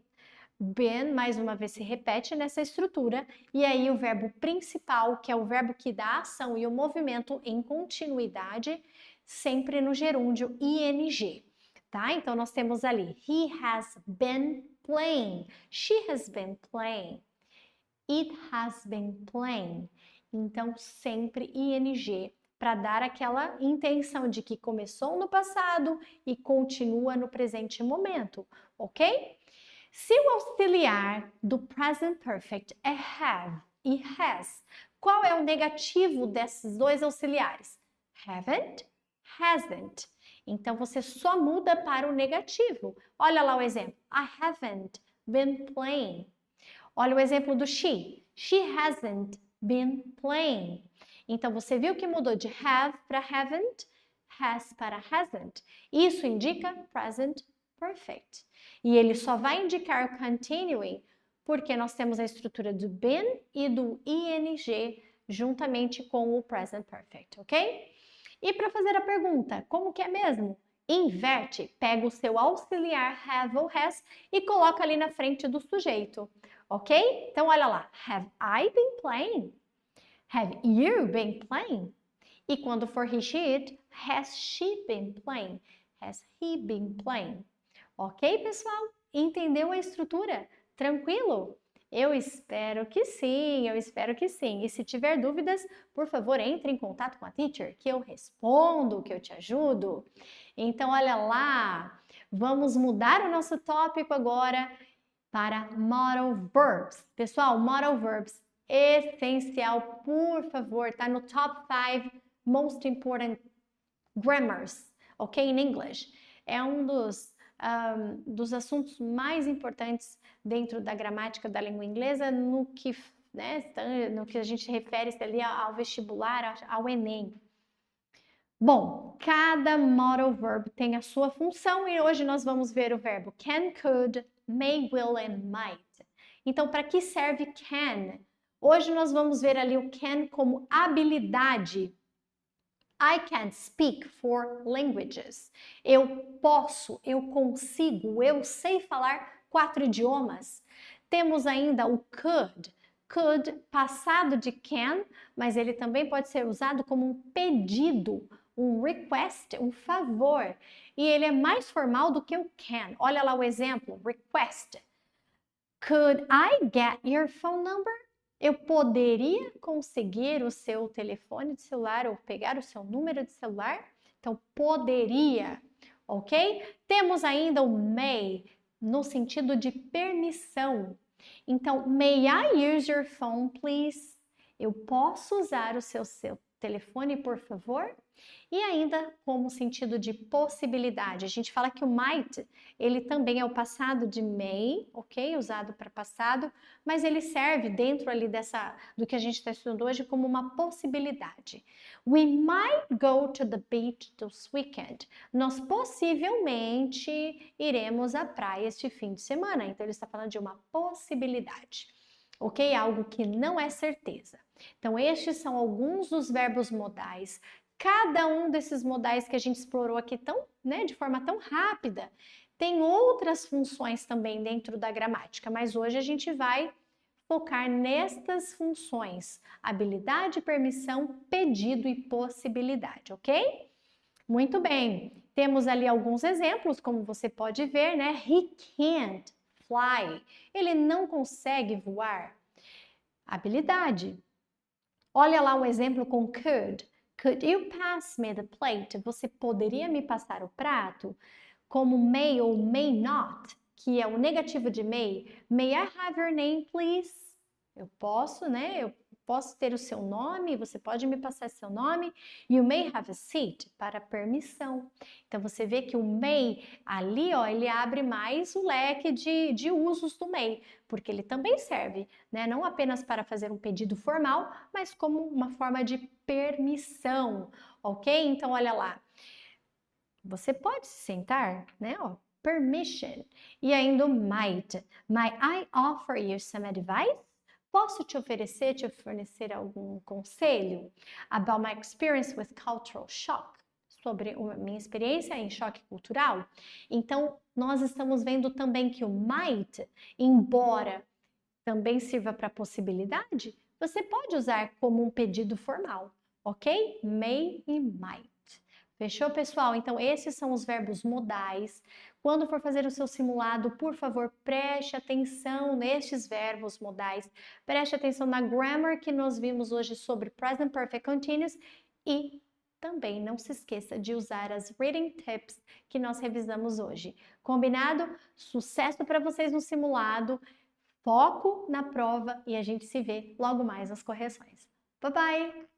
Been, mais uma vez, se repete nessa estrutura, e aí o verbo principal, que é o verbo que dá a ação e o movimento em continuidade, sempre no gerúndio ing, tá? Então, nós temos ali, he has been playing, she has been playing, it has been playing. Então, sempre ing, para dar aquela intenção de que começou no passado e continua no presente momento, ok? Se o auxiliar do present perfect é have e has, qual é o negativo desses dois auxiliares? Haven't, hasn't. Então, você só muda para o negativo. Olha lá o exemplo. I haven't been playing. Olha o exemplo do she. She hasn't been playing. Então, você viu que mudou de have para haven't, has para hasn't. Isso indica present perfect. E ele só vai indicar continuing porque nós temos a estrutura do been e do ing juntamente com o present perfect, ok? E para fazer a pergunta, como que é mesmo? Inverte, pega o seu auxiliar have ou has e coloca ali na frente do sujeito, ok? Então, olha lá. Have I been playing? Have you been playing? E quando for he, she, it, has she been playing? Has he been playing? Ok, pessoal? Entendeu a estrutura? Tranquilo? Eu espero que sim, eu espero que sim. E se tiver dúvidas, por favor, entre em contato com a teacher, que eu respondo, que eu te ajudo. Então, olha lá, vamos mudar o nosso tópico agora para modal verbs. Pessoal, modal verbs, essencial, por favor, tá no top 5 most important grammars, ok, in English. É um dos assuntos mais importantes dentro da gramática da língua inglesa no que, né, no que a gente refere-se ali ao vestibular, ao Enem. Bom, cada modal verb tem a sua função e hoje nós vamos ver o verbo can, could, may, will and might. Então, para que serve can? Hoje nós vamos ver ali o can como habilidade. I can speak 4 languages. Eu posso, eu consigo, eu sei falar 4 idiomas. Temos ainda o could. Could, passado de can, mas ele também pode ser usado como um pedido, um request, um favor. E ele é mais formal do que o can. Olha lá o exemplo, request. Could I get your phone number? Eu poderia conseguir o seu telefone de celular ou pegar o seu número de celular? Então, poderia, ok? Temos ainda o may, no sentido de permissão. Então, may I use your phone, please? Eu posso usar o seu telefone, por favor? E ainda como sentido de possibilidade. A gente fala que o might, ele também é o passado de may, ok? Usado para passado, mas ele serve dentro ali do que a gente está estudando hoje como uma possibilidade. We might go to the beach this weekend. Nós possivelmente iremos à praia este fim de semana. Então, ele está falando de uma possibilidade, ok? Algo que não é certeza. Então, estes são alguns dos verbos modais. Cada um desses modais que a gente explorou aqui de forma tão rápida, tem outras funções também dentro da gramática, mas hoje a gente vai focar nestas funções: habilidade, permissão, pedido e possibilidade, ok? Muito bem, temos ali alguns exemplos, como você pode ver, né? He can't fly, ele não consegue voar. Habilidade. Olha lá um exemplo com could. Could you pass me the plate? Você poderia me passar o prato? Como may ou may not, que é o negativo de may. May I have your name, please? Eu posso, né? Eu posso ter o seu nome, você pode me passar seu nome. You may have a seat, para permissão. Então, você vê que o may ali, ó, ele abre mais o leque de usos do may, porque ele também serve, né? Não apenas para fazer um pedido formal, mas como uma forma de permissão, ok? Então, olha lá. Você pode se sentar, né? Ó, permission. E ainda o might. Might I offer you some advice? Posso te fornecer algum conselho? About my experience with cultural shock. Sobre a minha experiência em choque cultural. Então, nós estamos vendo também que o might, embora também sirva para possibilidade, você pode usar como um pedido formal, ok? May e might. Fechou, pessoal? Então, esses são os verbos modais. Quando for fazer o seu simulado, por favor, preste atenção nestes verbos modais. Preste atenção na grammar que nós vimos hoje sobre Present Perfect Continuous e também não se esqueça de usar as reading tips que nós revisamos hoje. Combinado? Sucesso para vocês no simulado, foco na prova e a gente se vê logo mais nas correções. Bye, bye!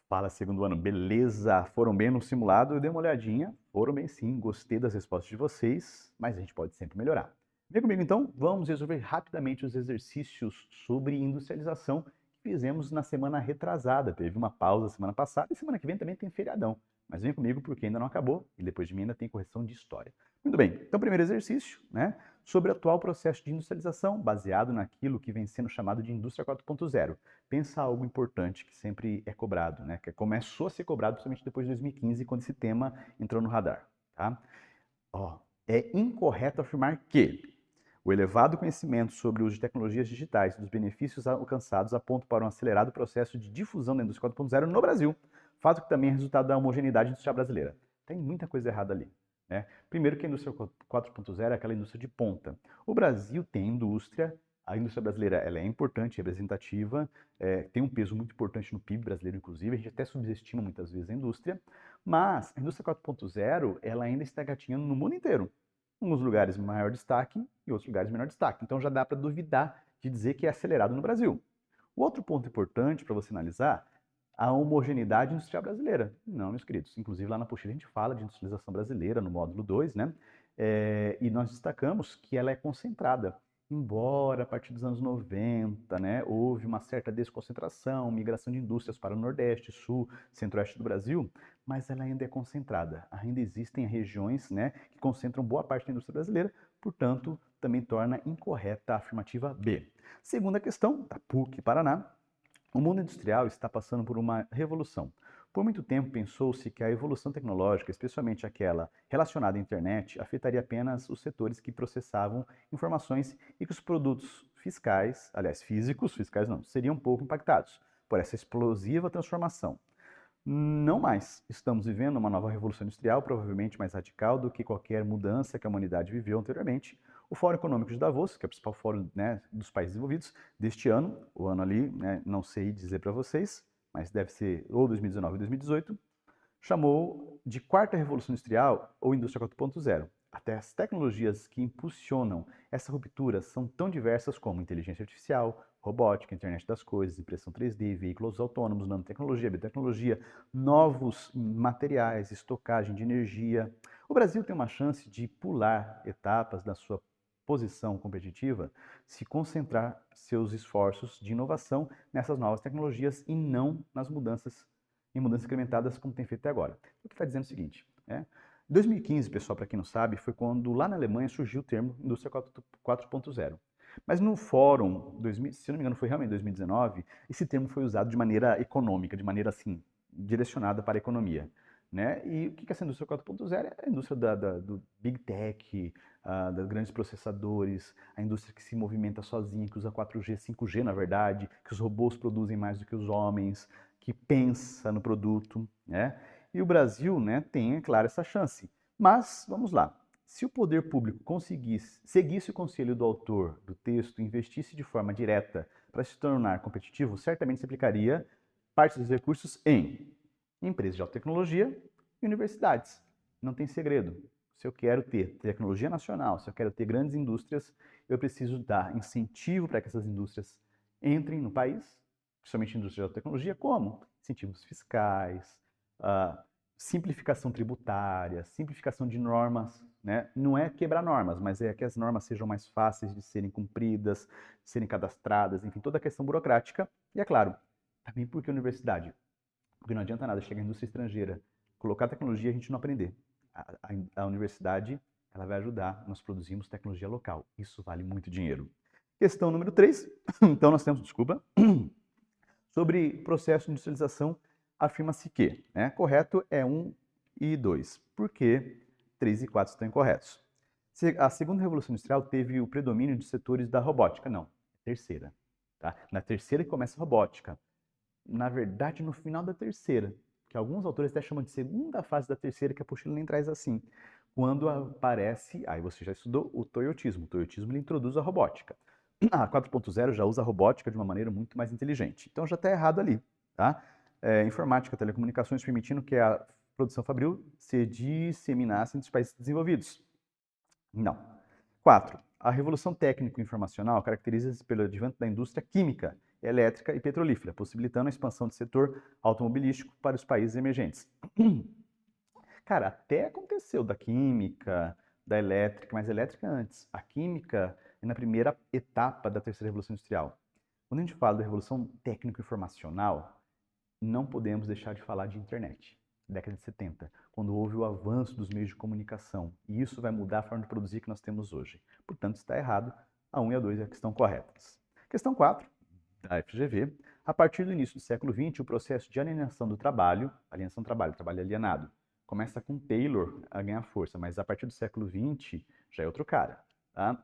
Fala, segundo ano, beleza? Foram bem no simulado? Eu dei uma olhadinha, foram bem sim, gostei das respostas de vocês, mas a gente pode sempre melhorar. Vem comigo então, vamos resolver rapidamente os exercícios sobre industrialização que fizemos na semana retrasada. Teve uma pausa semana passada e semana que vem também tem feriadão. Mas vem comigo porque ainda não acabou e depois de mim ainda tem correção de história. Muito bem, então primeiro exercício, né? Sobre o atual processo de industrialização, baseado naquilo que vem sendo chamado de indústria 4.0. Pensa algo importante que sempre é cobrado, né? Que começou a ser cobrado principalmente depois de 2015, quando esse tema entrou no radar, tá? É incorreto afirmar que o elevado conhecimento sobre o uso de tecnologias digitais e dos benefícios alcançados aponta para um acelerado processo de difusão da indústria 4.0 no Brasil, fato que também é resultado da homogeneidade industrial brasileira. Tem muita coisa errada ali. Né? Primeiro que a indústria 4.0 é aquela indústria de ponta. O Brasil tem indústria, a indústria brasileira ela é importante, representativa, tem um peso muito importante no PIB brasileiro, inclusive, a gente até subestima muitas vezes a indústria, mas a indústria 4.0 ela ainda está gatinhando no mundo inteiro. Em alguns lugares maior destaque e outros lugares menor destaque. Então já dá para duvidar de dizer que é acelerado no Brasil. O outro ponto importante para você analisar a homogeneidade industrial brasileira. Não, meus queridos. Inclusive, lá na apostila a gente fala de industrialização brasileira, no módulo 2, né? E nós destacamos que ela é concentrada. Embora, a partir dos anos 90, né, houve uma certa desconcentração, migração de indústrias para o Nordeste, Sul, Centro-Oeste do Brasil, mas ela ainda é concentrada. Ainda existem regiões, né, que concentram boa parte da indústria brasileira, portanto, também torna incorreta a afirmativa B. Segunda questão, da PUC Paraná. O mundo industrial está passando por uma revolução. Por muito tempo pensou-se que a evolução tecnológica, especialmente aquela relacionada à internet, afetaria apenas os setores que processavam informações e que os produtos fiscais, aliás, físicos não, seriam pouco impactados por essa explosiva transformação. Não mais. Estamos vivendo uma nova revolução industrial, provavelmente mais radical do que qualquer mudança que a humanidade viveu anteriormente. O Fórum Econômico de Davos, que é o principal fórum, né, dos países desenvolvidos, deste ano, o ano ali, né, não sei dizer para vocês, mas deve ser ou 2019 ou 2018, chamou de quarta revolução industrial ou indústria 4.0. Até as tecnologias que impulsionam essa ruptura são tão diversas como inteligência artificial, robótica, internet das coisas, impressão 3D, veículos autônomos, nanotecnologia, biotecnologia, novos materiais, estocagem de energia. O Brasil tem uma chance de pular etapas da sua posição competitiva se concentrar seus esforços de inovação nessas novas tecnologias e não nas mudanças incrementadas como tem feito até agora. O que está dizendo é o seguinte, né? 2015, pessoal, para quem não sabe, foi quando lá na Alemanha surgiu o termo indústria 4.0. Mas no fórum, se não me engano foi realmente em 2019, esse termo foi usado de maneira econômica, de maneira assim, direcionada para a economia. Né? E o que é essa indústria 4.0? É a indústria do Big Tech, dos grandes processadores, a indústria que se movimenta sozinha, que usa 4G, 5G na verdade, que os robôs produzem mais do que os homens, que pensa no produto, né? E o Brasil, né, tem, é claro, essa chance. Mas, vamos lá, se o poder público seguisse o conselho do autor do texto e investisse de forma direta para se tornar competitivo, certamente se aplicaria parte dos recursos em empresas de alta tecnologia e universidades. Não tem segredo. se eu quero ter tecnologia nacional, se eu quero ter grandes indústrias, eu preciso dar incentivo para que essas indústrias entrem no país, principalmente indústria de tecnologia, como? Incentivos fiscais, simplificação tributária, simplificação de normas, né? Não é quebrar normas, mas é que as normas sejam mais fáceis de serem cumpridas, de serem cadastradas, enfim, toda a questão burocrática. E é claro, também porque a universidade, porque não adianta nada chegar à indústria estrangeira, colocar tecnologia e a gente não aprender. A universidade, ela vai ajudar, nós produzimos tecnologia local. Isso vale muito dinheiro. Questão número 3, então nós temos, desculpa, sobre processo de industrialização, afirma-se que, né, correto é 1 e 2. Por que 3 e 4 estão incorretos? A segunda revolução industrial teve o predomínio de setores da robótica. Não, terceira. Tá? Na terceira que começa a robótica. Na verdade, no final da terceira, que alguns autores até chamam de segunda fase da terceira, que a apostila nem traz assim. Quando aparece, aí você já estudou o toyotismo. O toyotismo ele introduz a robótica. A 4.0 já usa a robótica de uma maneira muito mais inteligente. Então já está errado ali, tá? Informática, telecomunicações permitindo que a produção fabril se disseminasse entre os países desenvolvidos. Não. 4. A revolução técnico-informacional caracteriza-se pelo advento da indústria química, elétrica e petrolífera, possibilitando a expansão do setor automobilístico para os países emergentes. Cara, até aconteceu da química, da elétrica, mas a elétrica antes. A química é na primeira etapa da terceira revolução industrial. Quando a gente fala da revolução técnico-informacional, não podemos deixar de falar de internet. Década de 70, quando houve o avanço dos meios de comunicação. E isso vai mudar a forma de produzir que nós temos hoje. Portanto, está errado. A 1 e a 2 é que estão corretas. Questão 4, da FGV. A partir do início do século XX, o processo de alienação do trabalho, trabalho alienado, começa com Taylor a ganhar força, mas a partir do século XX já é outro cara. Tá?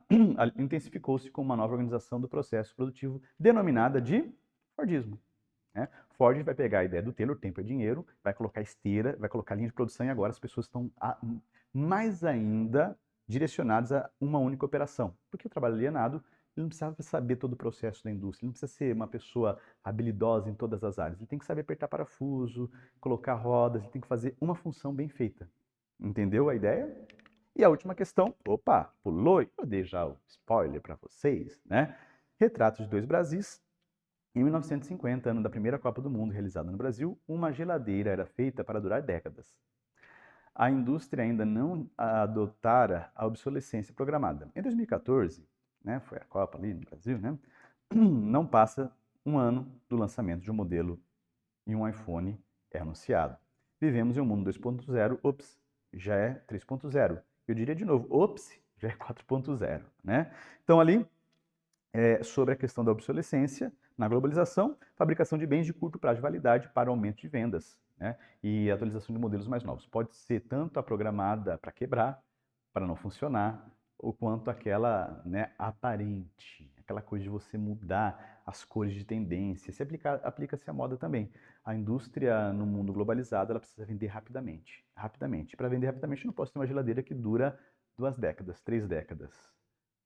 Intensificou-se com uma nova organização do processo produtivo denominada de Fordismo. Né? Ford vai pegar a ideia do Taylor, tempo é dinheiro, vai colocar esteira, vai colocar linha de produção e agora as pessoas estão mais ainda direcionadas a uma única operação. Porque o trabalho alienado, ele não precisa saber todo o processo da indústria, ele não precisa ser uma pessoa habilidosa em todas as áreas, ele tem que saber apertar parafuso, colocar rodas, ele tem que fazer uma função bem feita. Entendeu a ideia? E a última questão, opa, pulou, eu dei já o spoiler para vocês, né? Retrato de dois Brasis. Em 1950, ano da primeira Copa do Mundo realizada no Brasil, uma geladeira era feita para durar décadas. A indústria ainda não adotara a obsolescência programada. Em 2014, né, foi a Copa ali no Brasil, né, não passa um ano do lançamento de um modelo e um iPhone é anunciado. Vivemos em um mundo 2.0, ops, já é 3.0. Eu diria de novo, ops, já é 4.0, né? Então ali, sobre a questão da obsolescência, na globalização, fabricação de bens de curto prazo de validade para aumento de vendas, né? E atualização de modelos mais novos. Pode ser tanto a programada para quebrar, para não funcionar, ou quanto aquela, né, aparente, aquela coisa de você mudar as cores de tendência. Aplica-se à moda também. A indústria no mundo globalizado, ela precisa vender rapidamente. Rapidamente. Para vender rapidamente, eu não posso ter uma geladeira que dura 2 décadas, 3 décadas.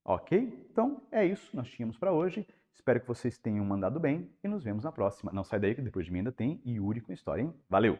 Ok? Então, é isso que nós tínhamos para hoje. Espero que vocês tenham mandado bem e nos vemos na próxima. Não sai daí que depois de mim ainda tem Yuri com história, hein? Valeu!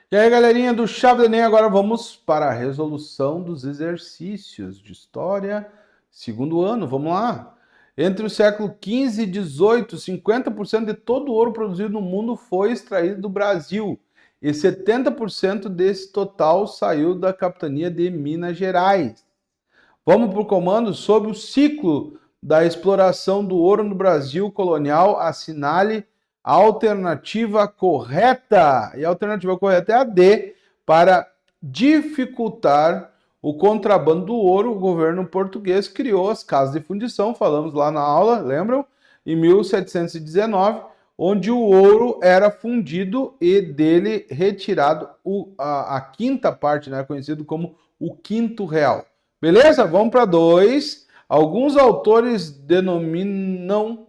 E aí, galerinha do Chave do Enem, agora vamos para a resolução dos exercícios de História, segundo ano. Vamos lá? Entre o século XV e XVIII, 50% de todo o ouro produzido no mundo foi extraído do Brasil. E 70% desse total saiu da capitania de Minas Gerais. Vamos para o comando sobre o ciclo da exploração do ouro no Brasil colonial. Assinale a alternativa correta. E a alternativa correta é a D. Para dificultar o contrabando do ouro, o governo português criou as casas de fundição, falamos lá na aula, lembram? Em 1719, onde o ouro era fundido e dele retirado a quinta parte, né, conhecido como o quinto real. Beleza? Vamos para 2. Alguns autores denominam,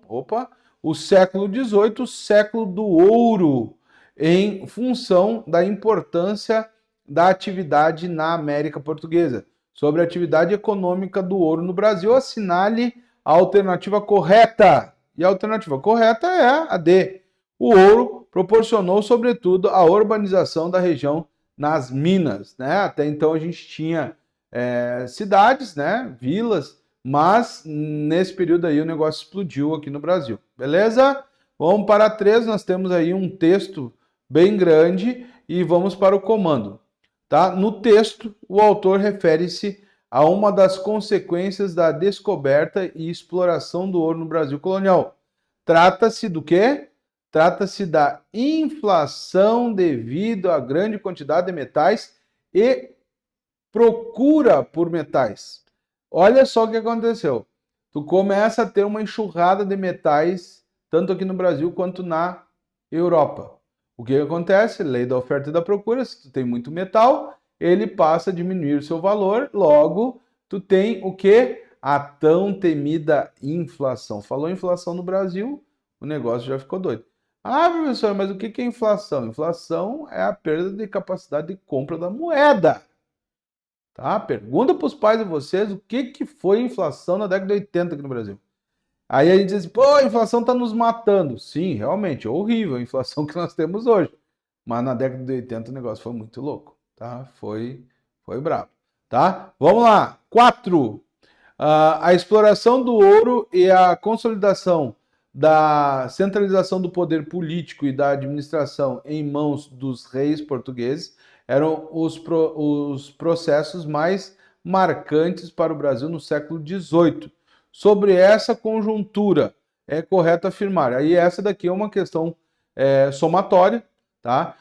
o século XVIII o século do ouro, em função da importância da atividade na América Portuguesa. Sobre a atividade econômica do ouro no Brasil, assinale a alternativa correta. E a alternativa correta é a D. O ouro proporcionou, sobretudo, a urbanização da região nas minas, né? Até então a gente tinha cidades, né? Vilas, mas nesse período aí o negócio explodiu aqui no Brasil. Beleza? Vamos para 3, nós temos aí um texto bem grande e vamos para o comando. Tá? No texto, o autor refere-se a uma das consequências da descoberta e exploração do ouro no Brasil colonial. Trata-se do quê? Trata-se da inflação devido à grande quantidade de metais e procura por metais. Olha só o que aconteceu. Tu começa a ter uma enxurrada de metais, tanto aqui no Brasil quanto na Europa. O que acontece? Lei da oferta e da procura. Se tu tem muito metal, ele passa a diminuir o seu valor, logo tu tem o que? A tão temida inflação. Falou inflação no Brasil, o negócio já ficou doido. Ah, professor, mas o que é inflação? Inflação é a perda de capacidade de compra da moeda. Tá? Pergunta para os pais de vocês o que foi inflação na década de 80 aqui no Brasil. Aí a gente diz assim, pô, a inflação está nos matando. Sim, realmente, é horrível a inflação que nós temos hoje. Mas na década de 80 o negócio foi muito louco, tá? Foi brabo, tá? Vamos lá. 4. A exploração do ouro e a consolidação da centralização do poder político e da administração em mãos dos reis portugueses eram os processos mais marcantes para o Brasil no século XVIII. Sobre essa conjuntura, é correto afirmar. Aí essa daqui é uma questão somatória, tá?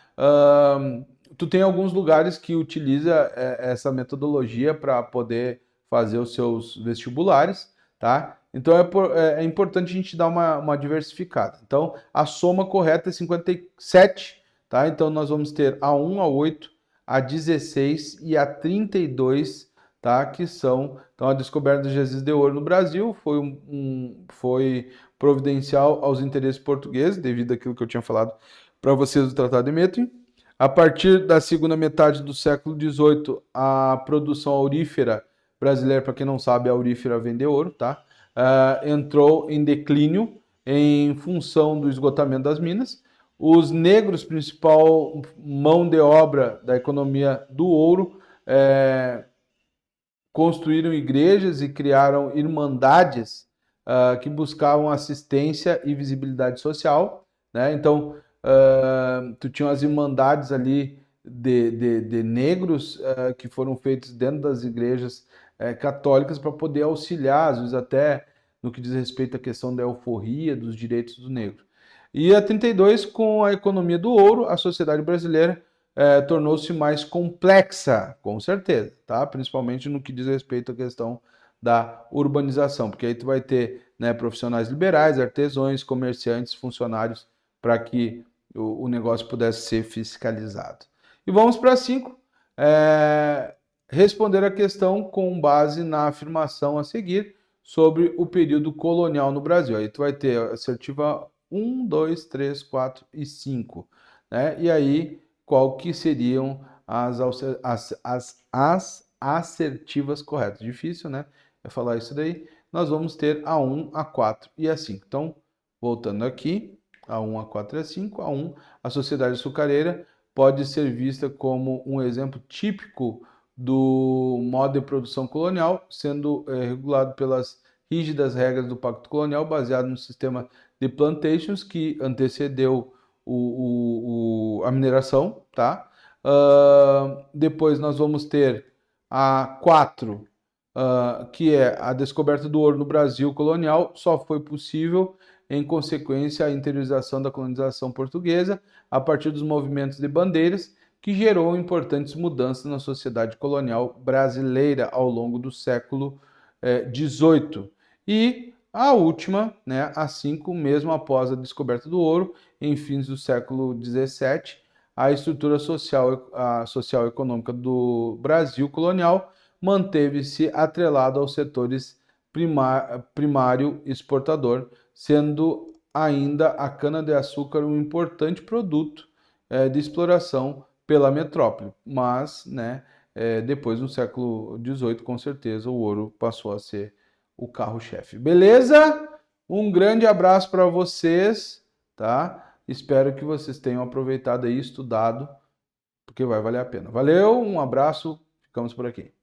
Tu tem alguns lugares que utiliza essa metodologia para poder fazer os seus vestibulares, tá? Então é importante a gente dar uma diversificada. Então a soma correta é 57, tá? Então nós vamos ter a 1, a 8, a 16 e a 32, tá? Que são, então, a descoberta dos jazidas de ouro no Brasil foi providencial aos interesses portugueses, devido àquilo que eu tinha falado para vocês do Tratado de Methuen. A partir da segunda metade do século XVIII, a produção aurífera brasileira, para quem não sabe, a aurífera vem de ouro, tá? Entrou em declínio em função do esgotamento das minas. Os negros, principal mão de obra da economia do ouro, construíram igrejas e criaram irmandades que buscavam assistência e visibilidade social, né? Então, tu tinha as irmandades ali de negros que foram feitos dentro das igrejas católicas para poder auxiliar, às vezes até no que diz respeito à questão da euforia dos direitos do negro. E a 32, com a economia do ouro, a sociedade brasileira tornou-se mais complexa, com certeza, tá? Principalmente no que diz respeito à questão da urbanização, porque aí tu vai ter, né, profissionais liberais, artesãos, comerciantes, funcionários, para que o negócio pudesse ser fiscalizado. E vamos para 5, responder a questão com base na afirmação a seguir sobre o período colonial no Brasil. Aí tu vai ter a assertiva 1, 2, 3, 4 e 5, né? E aí, qual que seriam as assertivas corretas? Difícil, né? É falar isso daí. Nós vamos ter a 1, a 4 e a 5. Então, voltando aqui, a 1, a 4 e a 5. A 1, a sociedade açucareira pode ser vista como um exemplo típico do modo de produção colonial, sendo regulado pelas rígidas regras do Pacto Colonial, baseado no sistema de plantations que antecedeu a mineração, tá? Depois nós vamos ter a 4, que é a descoberta do ouro no Brasil colonial, só foi possível em consequência à interiorização da colonização portuguesa a partir dos movimentos de bandeiras, que gerou importantes mudanças na sociedade colonial brasileira ao longo do século XVIII. E A última, né, a 5, mesmo após a descoberta do ouro, em fins do século XVII, a estrutura social e econômica do Brasil colonial manteve-se atrelada aos setores primário exportador, sendo ainda a cana-de-açúcar um importante produto de exploração pela metrópole. Mas, né, depois no século XVIII, com certeza, o ouro passou a ser o carro-chefe. Beleza? Um grande abraço para vocês, tá? Espero que vocês tenham aproveitado e estudado, porque vai valer a pena. Valeu, um abraço, ficamos por aqui.